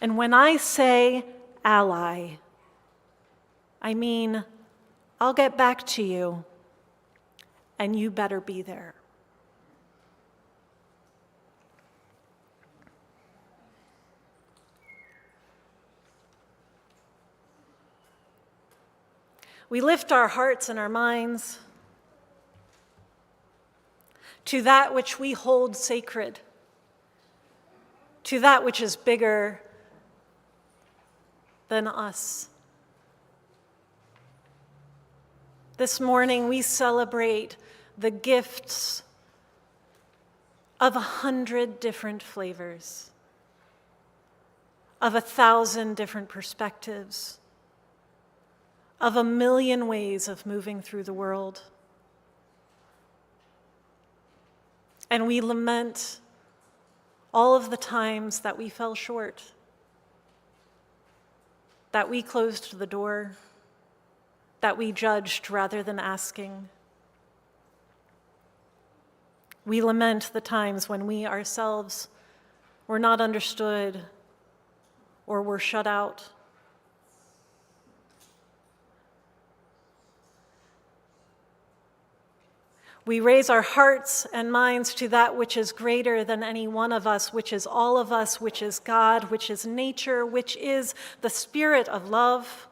And when I say ally, I mean I'll get back to you, and you better be there. We lift our hearts and our minds to that which we hold sacred, to that which is bigger than us. This morning we celebrate the gifts of 100 different flavors, of 1,000 different perspectives, of 1,000,000 ways of moving through the world. And we lament all of the times that we fell short, that we closed the door, that we judged rather than asking. We lament the times when we ourselves were not understood or were shut out. We raise our hearts and minds to that which is greater than any one of us, which is all of us, which is God, which is nature, which is the spirit of love.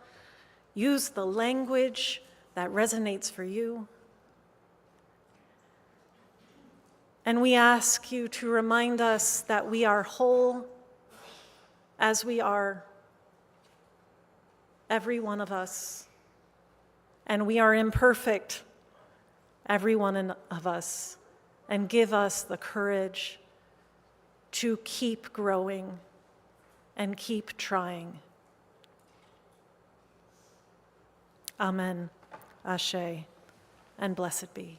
Use the language that resonates for you. And we ask you to remind us that we are whole as we are, every one of us, and we are imperfect, every one of us, and give us the courage to keep growing and keep trying. Amen, Ashe, and blessed be.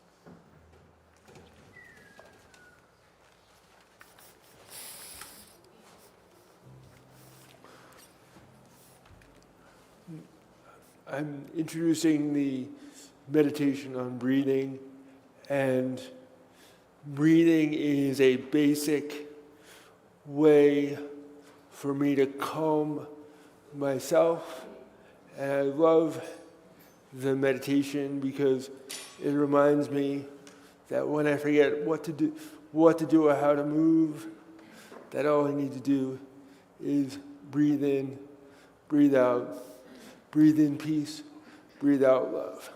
I'm introducing the meditation on breathing, and breathing is a basic way for me to calm myself, and I love the meditation because it reminds me that when I forget what to do or how to move, that all I need to do is breathe in, breathe out, breathe in peace, breathe out love.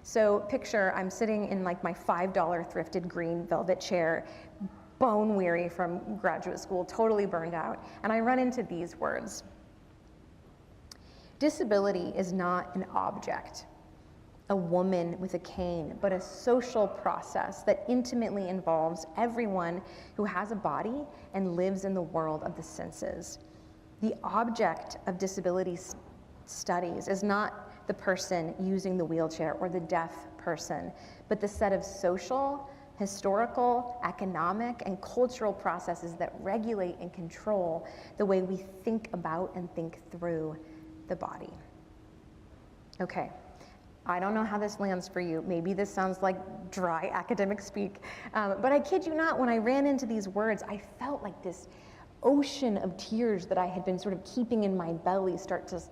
So picture I'm sitting in like my $5 thrifted green velvet chair, bone weary from graduate school, totally burned out, and I run into these words. Disability is not an object, a woman with a cane, but a social process that intimately involves everyone who has a body and lives in the world of the senses. The object of disability studies is not the person using the wheelchair or the deaf person, but the set of social, historical, economic, and cultural processes that regulate and control the way we think about and think through the body. Okay, I don't know how this lands for you. Maybe this sounds like dry academic speak, but I kid you not, when I ran into these words, I felt like this ocean of tears that I had been sort of keeping in my belly start to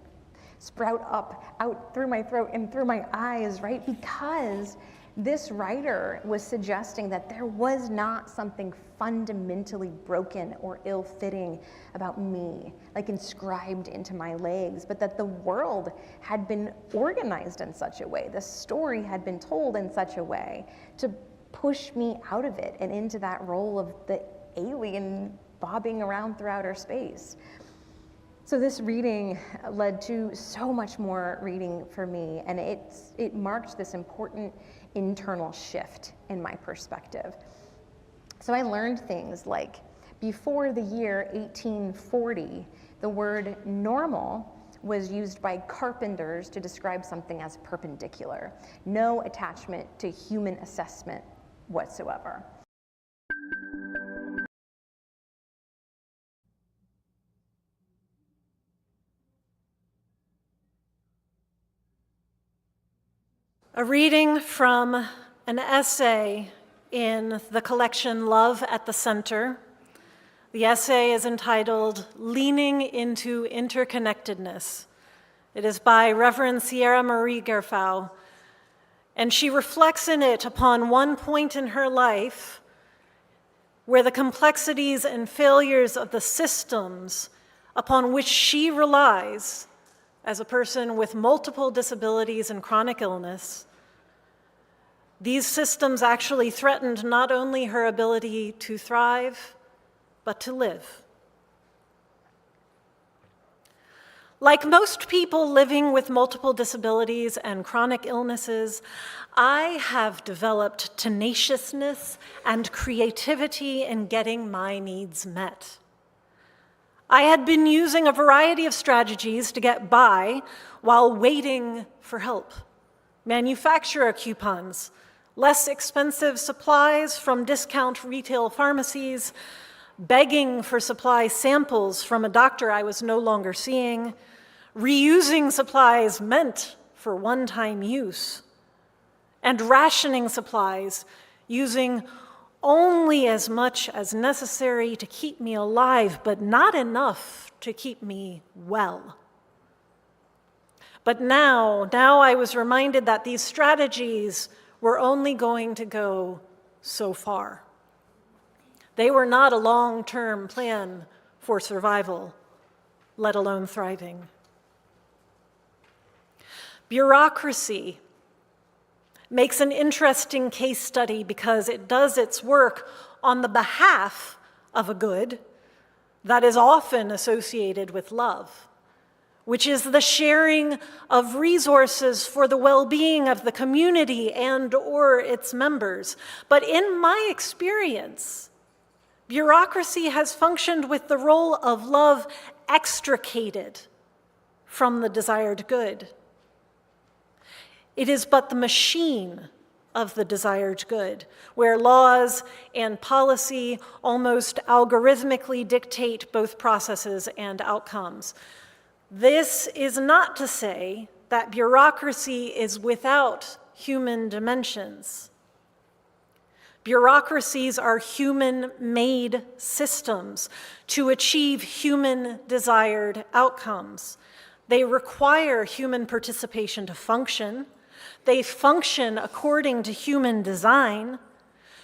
sprout up out through my throat and through my eyes, right? Because this writer was suggesting that there was not something fundamentally broken or ill-fitting about me, like inscribed into my legs, but that the world had been organized in such a way, the story had been told in such a way to push me out of it and into that role of the alien bobbing around through outer space. So this reading led to so much more reading for me, and it marked this important internal shift in my perspective. So I learned things like, before the year 1840, the word normal was used by carpenters to describe something as perpendicular, no attachment to human assessment whatsoever. A reading from an essay in the collection Love at the Center. The essay is entitled Leaning into Interconnectedness. It is by Reverend Sierra Marie Gerfau, and she reflects in it upon one point in her life where the complexities and failures of the systems upon which she relies as a person with multiple disabilities and chronic illness, these systems actually threatened not only her ability to thrive, but to live. Like most people living with multiple disabilities and chronic illnesses, I have developed tenaciousness and creativity in getting my needs met. I had been using a variety of strategies to get by while waiting for help. Manufacturer coupons, less expensive supplies from discount retail pharmacies, begging for supply samples from a doctor I was no longer seeing, reusing supplies meant for one-time use, and rationing supplies using only as much as necessary to keep me alive, but not enough to keep me well. But now I was reminded that these strategies were only going to go so far. They were not a long-term plan for survival, let alone thriving. Bureaucracy makes an interesting case study because it does its work on the behalf of a good that is often associated with love, which is the sharing of resources for the well-being of the community and/or its members. But in my experience, bureaucracy has functioned with the role of love extricated from the desired good. It is but the machine of the desired good, where laws and policy almost algorithmically dictate both processes and outcomes. This is not to say that bureaucracy is without human dimensions. Bureaucracies are human-made systems to achieve human-desired outcomes. They require human participation to function. They function according to human design.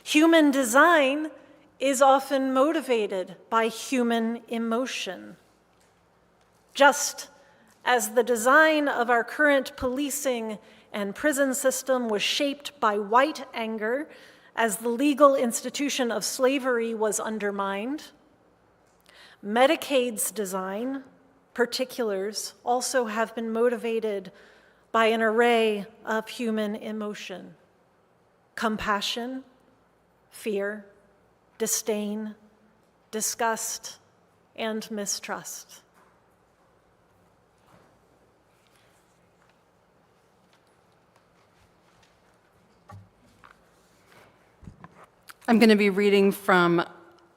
Human design is often motivated by human emotion. Just as the design of our current policing and prison system was shaped by white anger as the legal institution of slavery was undermined, Medicaid's design, particulars, also have been motivated by an array of human emotion: compassion, fear, disdain, disgust, and mistrust. I'm going to be reading from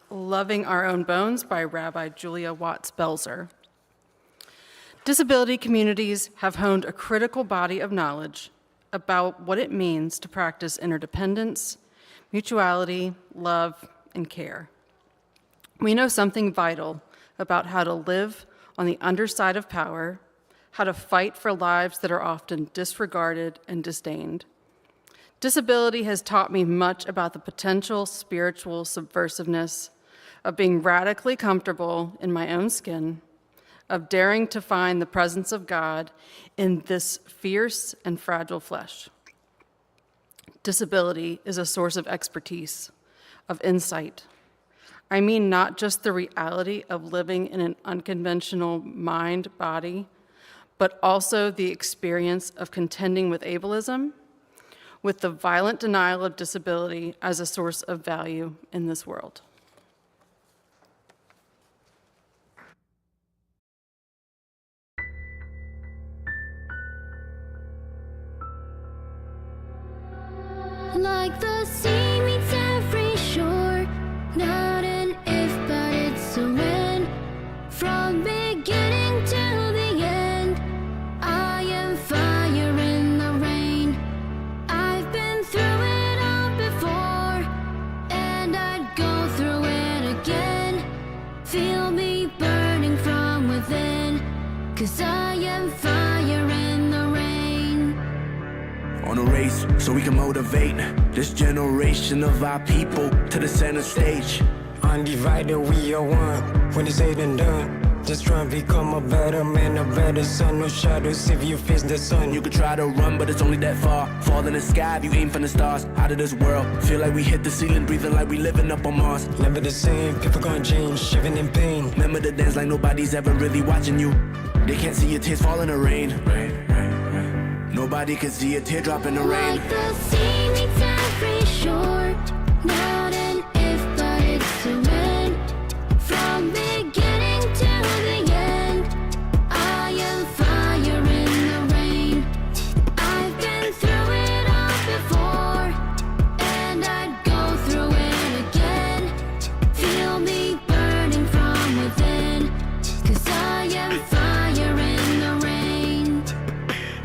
Loving Our Own Bones by Rabbi Julia Watts-Belzer. Disability communities have honed a critical body of knowledge about what it means to practice interdependence, mutuality, love, and care. We know something vital about how to live on the underside of power, how to fight for lives that are often disregarded and disdained. Disability has taught me much about the potential spiritual subversiveness of being radically comfortable in my own skin, of daring to find the presence of God in this fierce and fragile flesh. Disability is a source of expertise, of insight. I mean not just the reality of living in an unconventional mind-body, but also the experience of contending with ableism, with the violent denial of disability as a source of value in this world. Like the sea meets every shore, not an if, but it's a when. From beginning to the end, I am fire in the rain. I've been through it all before, and I'd go through it again. Feel me burning from within, 'cause I am fire in the rain. On a race so we can motivate this generation of our people to the center stage. Undivided, we are one. When it's said and done, just try and become a better man, a better son. No shadows if you face the sun. You could try to run, but it's only that far. Fall in the sky if you aim from the stars. Out of this world, feel like we hit the ceiling, breathing like we living up on Mars. Never the same, people gonna change, shivering in pain. Remember to dance like nobody's ever really watching you. They can't see your tears fall in the rain. Nobody can see a teardrop in the rain. Like the sea meets every shore, not an if, but it's a when. From beginning to the end, I am fire in the rain. I've been through it all before, and I'd go through it again. Feel me burning from within, 'cause I am fire in the rain.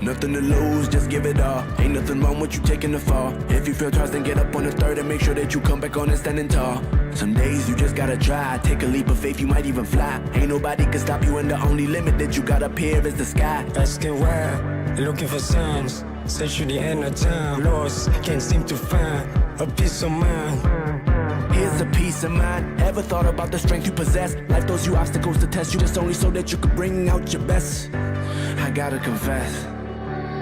Nothing to lose, just give it all. Ain't nothing wrong with you taking the fall. If you feel tossed, then get up on the third and make sure that you come back on and standing tall. Some days you just gotta try. Take a leap of faith, you might even fly. Ain't nobody can stop you, and the only limit that you got up here is the sky. Asking why, looking for signs. Search through the end of time, lost, can't seem to find a peace of mind. Here's a peace of mind. Ever thought about the strength you possess? Life throws you obstacles to test you, just only so that you could bring out your best. I gotta confess.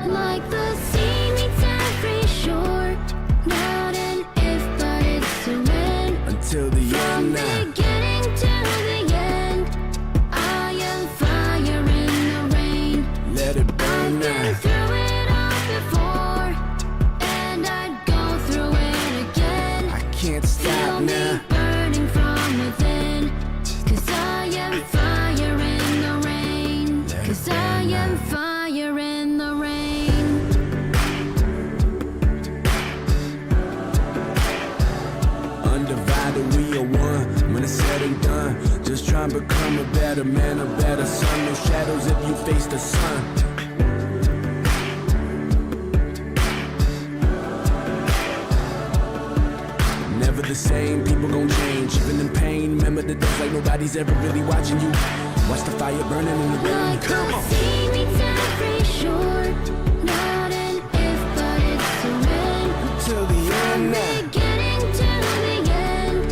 Like the sea meets every shore, not an if, but it's a when. Until the From end now. beginning to the end, I am fire in the rain. Let it burn I've been now. through it all before, and I'd go through it again. I can't Feel stop me now. burning from within, 'cause I am fire in the rain. 'Cause I am fire in the rain. Undivided, we are one. When it's said and done, just try and become a better man, a better son. No shadows if you face the sun. Never the same, people gon' change. Even in pain, remember the days like nobody's ever really watching you. Watch the fire burning in the rain. Like the sea meets every shore, not an if, but it's a when. Until the end now. Beginning to the end,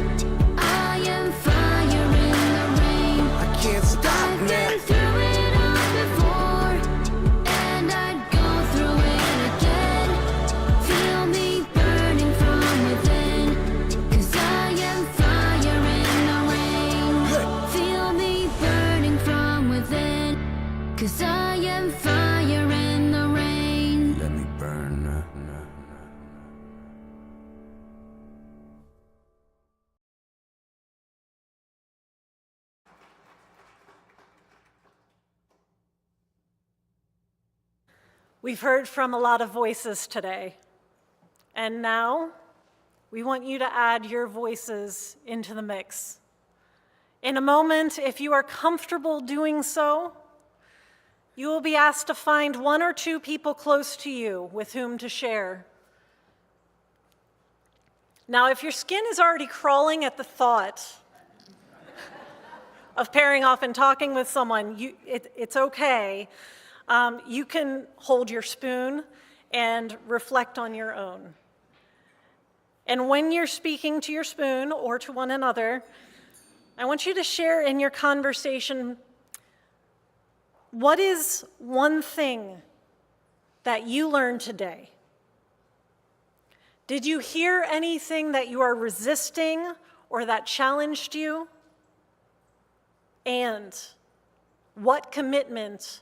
I am fire in the rain. I can't stop I've now. been through it all before, and I'd go through it again. Feel me burning from within, 'cause I am fire in the rain. Feel me burning from within, 'cause I am fire in the rain. Let me burn now. We've heard from a lot of voices today. And now, We want you to add your voices into the mix. In a moment, if you are comfortable doing so, you will be asked to find one or two people close to you with whom to share. Now, if your skin is already crawling at the thought of pairing off and talking with someone, it's okay. You can hold your spoon and reflect on your own. And when you're speaking to your spoon or to one another, I want you to share in your conversation, what is one thing that you learned today? Did you hear anything that you are resisting or that challenged you? And what commitment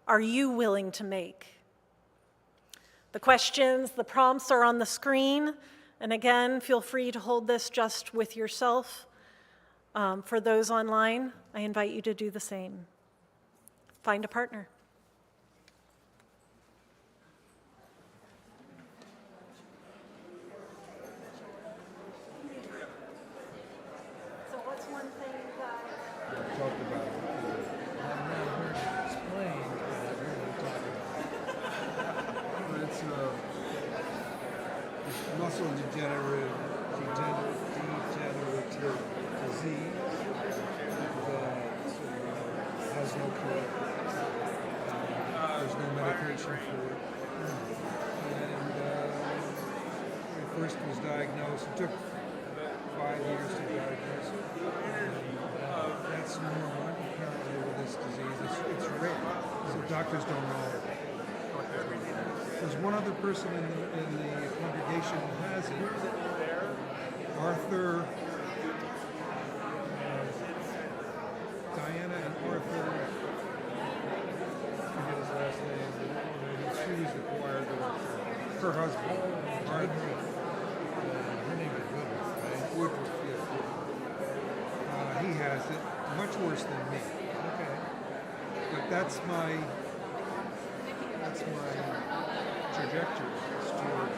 are you willing to make? The questions, the prompts are on the screen. And again, feel free to hold this just with yourself. For those online, I invite you to do the same. Find a partner. So what's one thing that... I've talked about it before. I've not heard it explained, but I've heard it talked about. But it's muscle degenerative disease that has no cure. There's no medication for it. And when it first was diagnosed, it took 5 years to diagnose it. And that's normal apparently with this disease. It's rare, so doctors don't know it. There's one other person in the congregation who has it. Arthur, Diana and Arthur, I forget his last name, but she was the choir director. Her husband, Arthur. Her name is Woodruff, yeah. He has it, much worse than me. Okay. But that's my trajectory. It's toward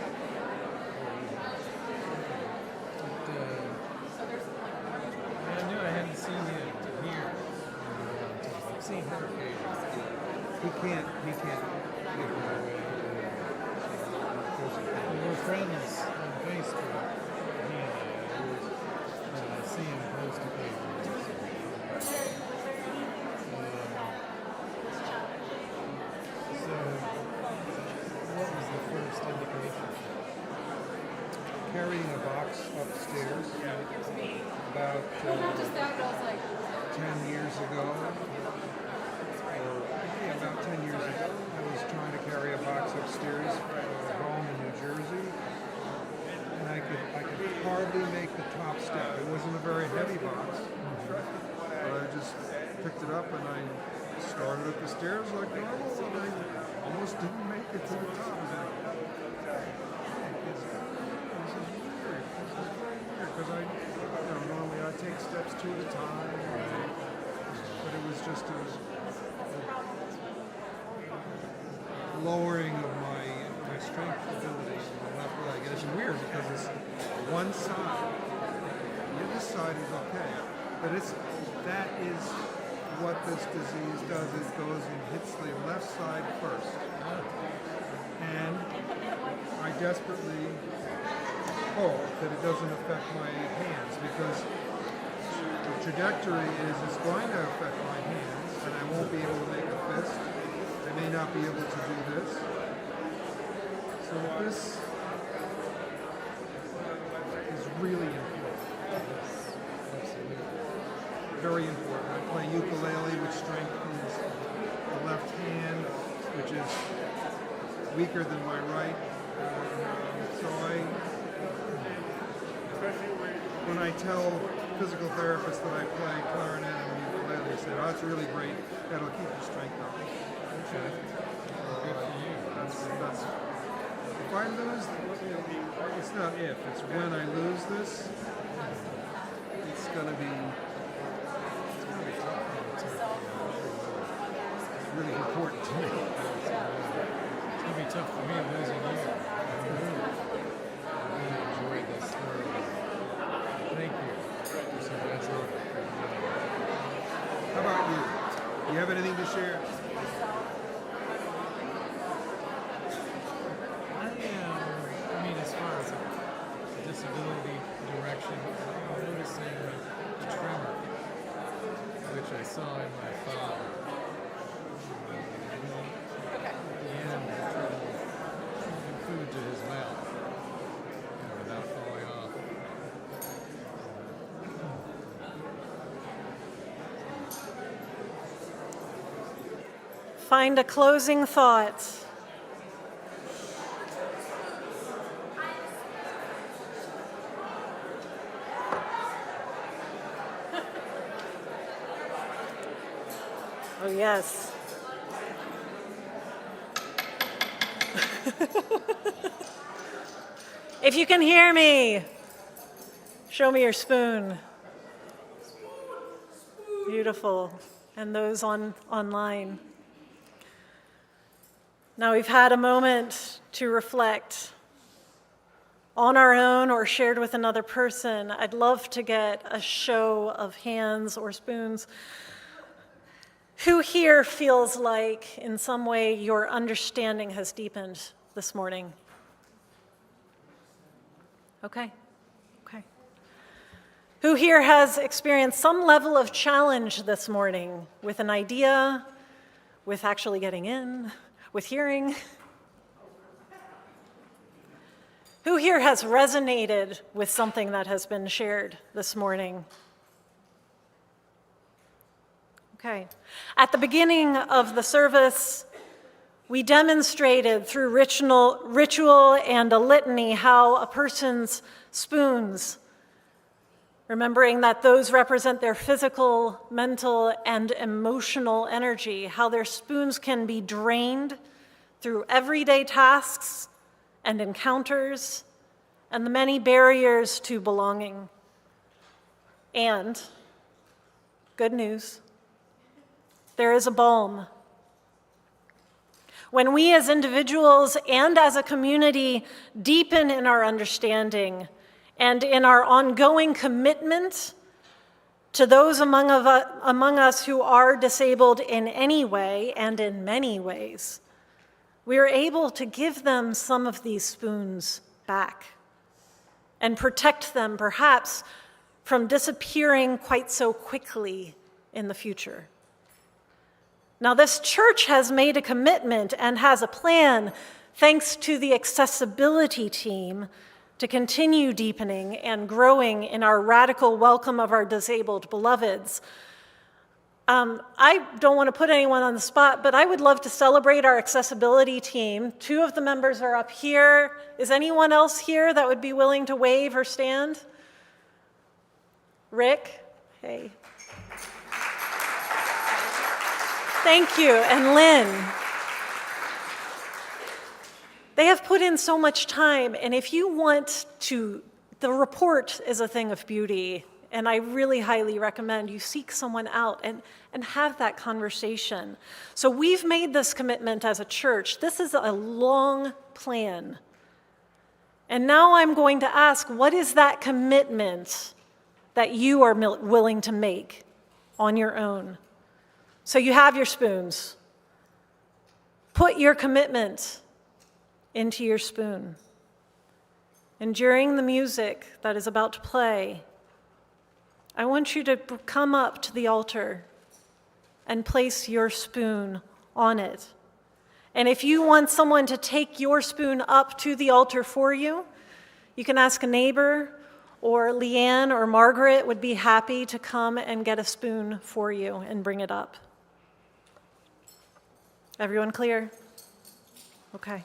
I knew I hadn't seen you here. I've seen her occasionally. He can't give her away. We're friends on Facebook. He and I see him post occasionally. So, what was the first indication? Carrying a box upstairs about 10 years ago. About 10 years ago, I was trying to carry a box upstairs home in New Jersey, and I could hardly make the top step. It wasn't a very heavy box, but I just picked it up and I started up the stairs like normal, and I almost didn't make it to the top. This is weird. Because normally I take steps 2 at a time, but it was just a lowering of my strength ability in the left leg. And it's weird because it's one side. The other side is okay. But that is what this disease does. It goes and hits the left side first. And I desperately hope that it doesn't affect my hands, because the trajectory is it's going to affect my hands and I won't be able to make a fist. I may not be able to do this. So this is really important. Absolutely. Very important. I play ukulele, which strengthens the left hand, which is weaker than my right. So when I tell physical therapists that I play clarinet and ukulele, they say, "Oh, that's really great. That'll keep your strength up." Okay. Good for you. That's if I lose, it's not if, it's when I lose this, it's gonna be tough. It's really important to me. It's going to be tough for me losing you. I enjoy this work. you have anything to share? I mean, as far as a disability direction, I'm noticing a tremor, which I saw in my father. At the end, trouble putting food to his mouth, without falling off. Find a closing thought. Oh, yes. If you can hear me, show me your spoon. Beautiful. And those online. Now we've had a moment to reflect on our own or shared with another person. I'd love to get a show of hands or spoons. Who here feels like in some way your understanding has deepened this morning? Okay. Who here has experienced some level of challenge this morning with an idea, with actually getting in, with hearing? Who here has resonated with something that has been shared this morning? Okay. At the beginning of the service, we demonstrated through ritual and a litany how a person's spoons, remembering that those represent their physical, mental, and emotional energy, how their spoons can be drained through everyday tasks and encounters and the many barriers to belonging. And, good news, there is a balm. When we as individuals and as a community deepen in our understanding and in our ongoing commitment to those among us who are disabled in any way and in many ways, we are able to give them some of these spoons back and protect them perhaps from disappearing quite so quickly in the future. Now, this church has made a commitment and has a plan, thanks to the accessibility team, to continue deepening and growing in our radical welcome of our disabled beloveds. I don't want to put anyone on the spot, but I would love to celebrate our accessibility team. 2 of the members are up here. Is anyone else here that would be willing to wave or stand? Rick? Hey. Thank you, and Lynn. They have put in so much time, and if you want to, the report is a thing of beauty, and I really highly recommend you seek someone out and have that conversation. So we've made this commitment as a church. This is a long plan. And now I'm going to ask, what is that commitment that you are willing to make on your own? So you have your spoons. Put your commitment into your spoon. And during the music that is about to play, I want you to come up to the altar and place your spoon on it. And if you want someone to take your spoon up to the altar for you, you can ask a neighbor, or Leanne or Margaret would be happy to come and get a spoon for you and bring it up. Everyone clear? Okay.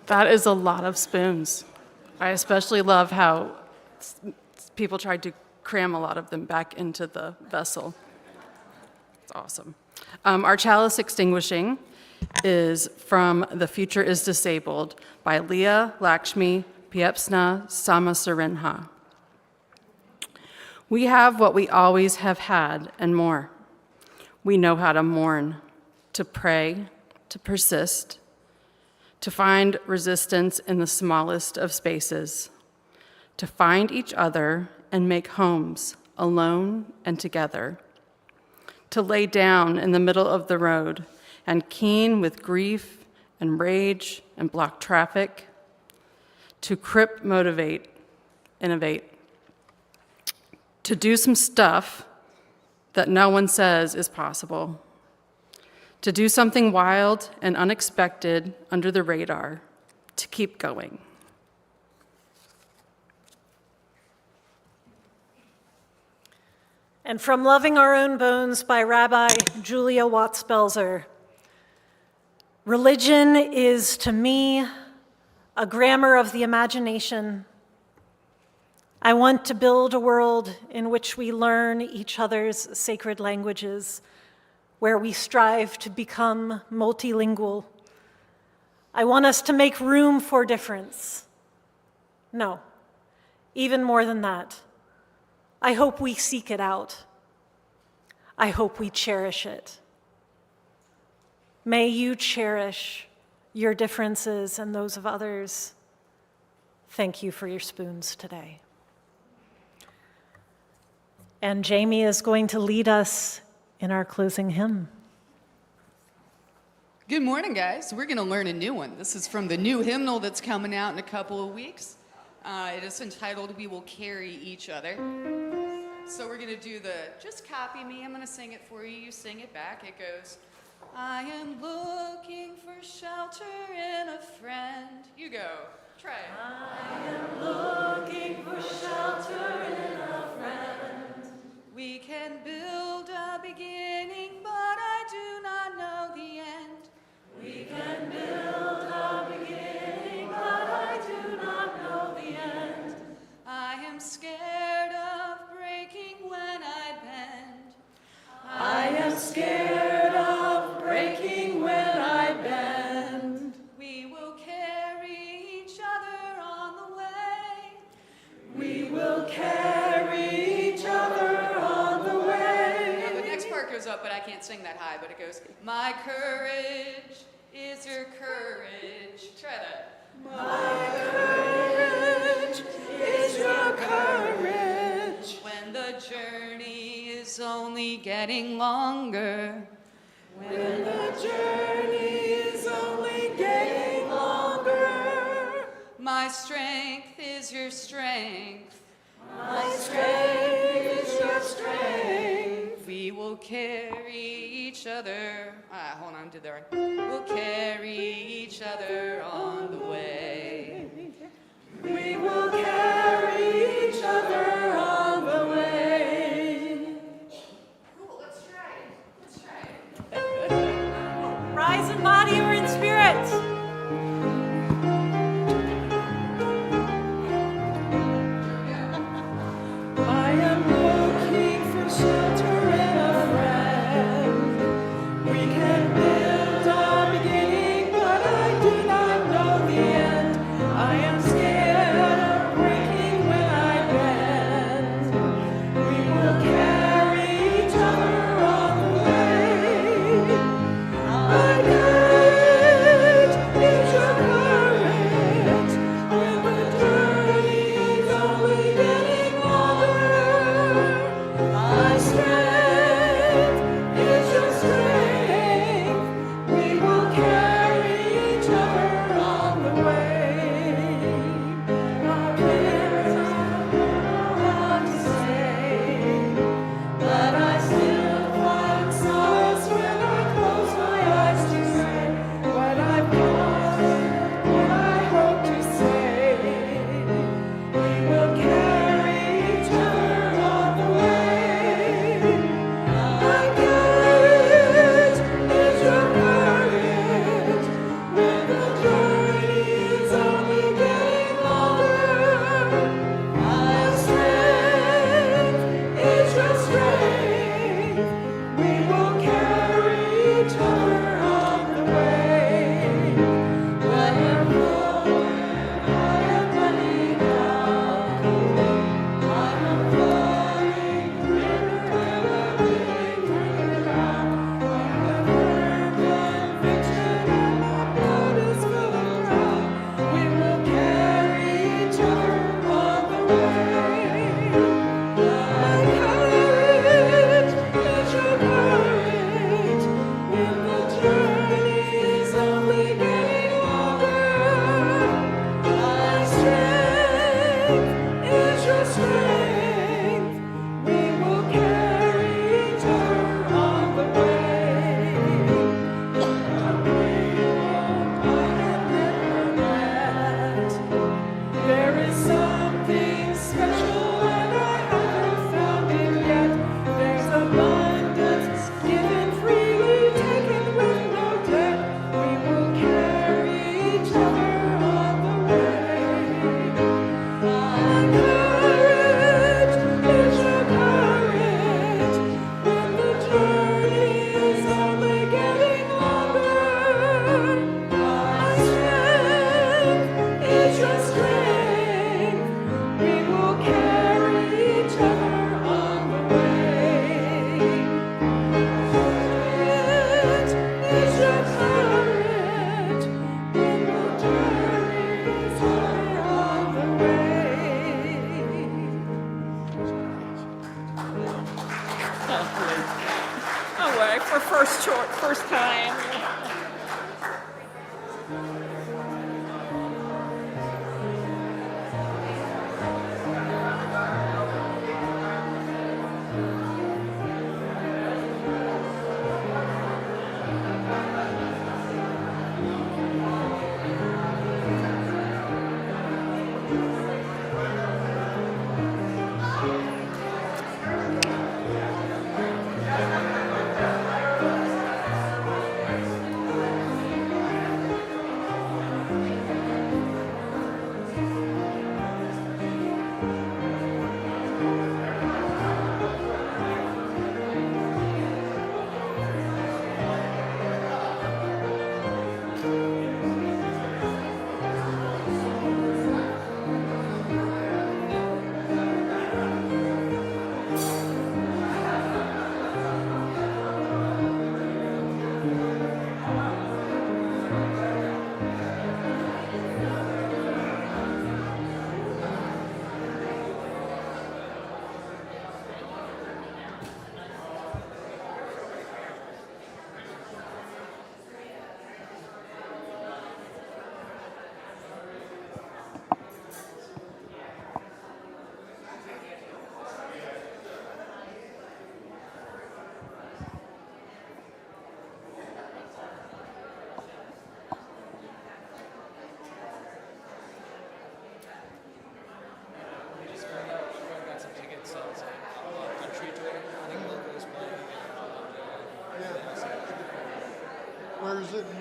That is a lot of spoons. I especially love how people tried to cram a lot of them back into the vessel. It's awesome. Our chalice extinguishing is from The Future is Disabled by Leah Lakshmi Piepsna Samasarenha. We have what we always have had and more. We know how to mourn, to pray, to persist, to find resistance in the smallest of spaces, to find each other and make homes alone and together, to lay down in the middle of the road and keen with grief and rage and block traffic, to crip, motivate, innovate, to do some stuff that no one says is possible, to do something wild and unexpected under the radar, to keep going. And from Loving Our Own Bones by Rabbi Julia Watts-Belzer. Religion is, to me, a grammar of the imagination. I want to build a world in which we learn each other's sacred languages, where we strive to become multilingual. I want us to make room for difference. No, even more than that. I hope we seek it out. I hope we cherish it. May you cherish your differences and those of others. Thank you for your spoons today. And Jamie is going to lead us in our closing hymn. Good morning, guys. We're going to learn a new one. This is from the new hymnal that's coming out in a couple of weeks. It is entitled, We Will Carry Each Other. So we're going to do just copy me. I'm going to sing it for you. You sing it back. It goes, I am looking for shelter in a friend. You go. Try it. I am looking for shelter in a friend. We can build a beginning, but I do not know the end. We can build a beginning, but I do not know the end. I am scared of breaking when I bend. I am scared of breaking when I bend. We will carry each other on the way. We will carry each other on the way. Now the next part goes up, but I can't sing that high, but it goes, my courage is your courage. Try that. My courage is your courage. When the journey is only getting longer. When the journey is only getting longer. My strength is your strength. My strength is your strength. We will carry each other. Hold on, did that right. We'll carry each other on the way. We will carry each other on the way. Cool, let's try it. Let's try it. Rise in body or in spirit. I am looking for shelter in a friend. We can build a beginning, but I do not know the end. I am scared of breaking when I bend. We will carry each other on the way. My courage is your courage. When the journey is only getting longer. My strength is your strength. We will carry each other on the way. Our parents don't know what to say, but I still find solace when I close my eyes to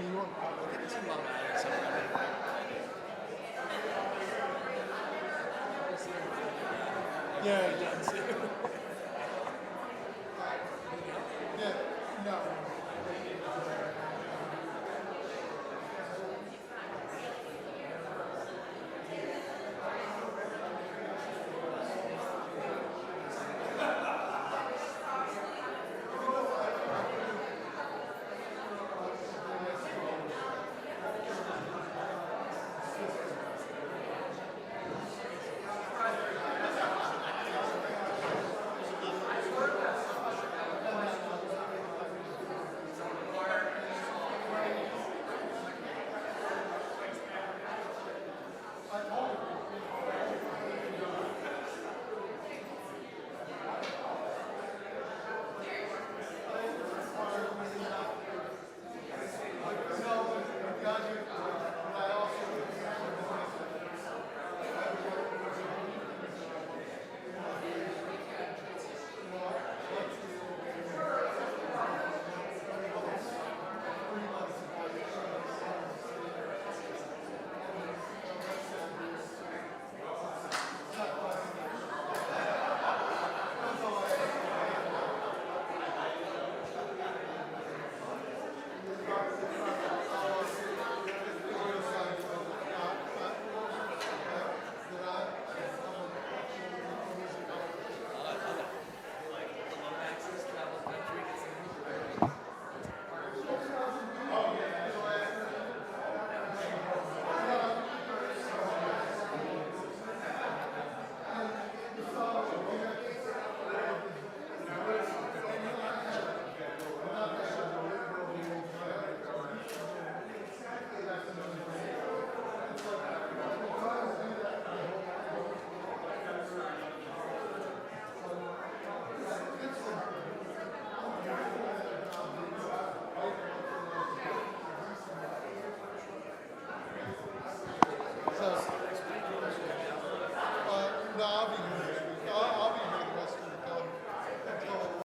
New York. We'll get to Long Island somewhere. Yeah, he does. Yeah, no.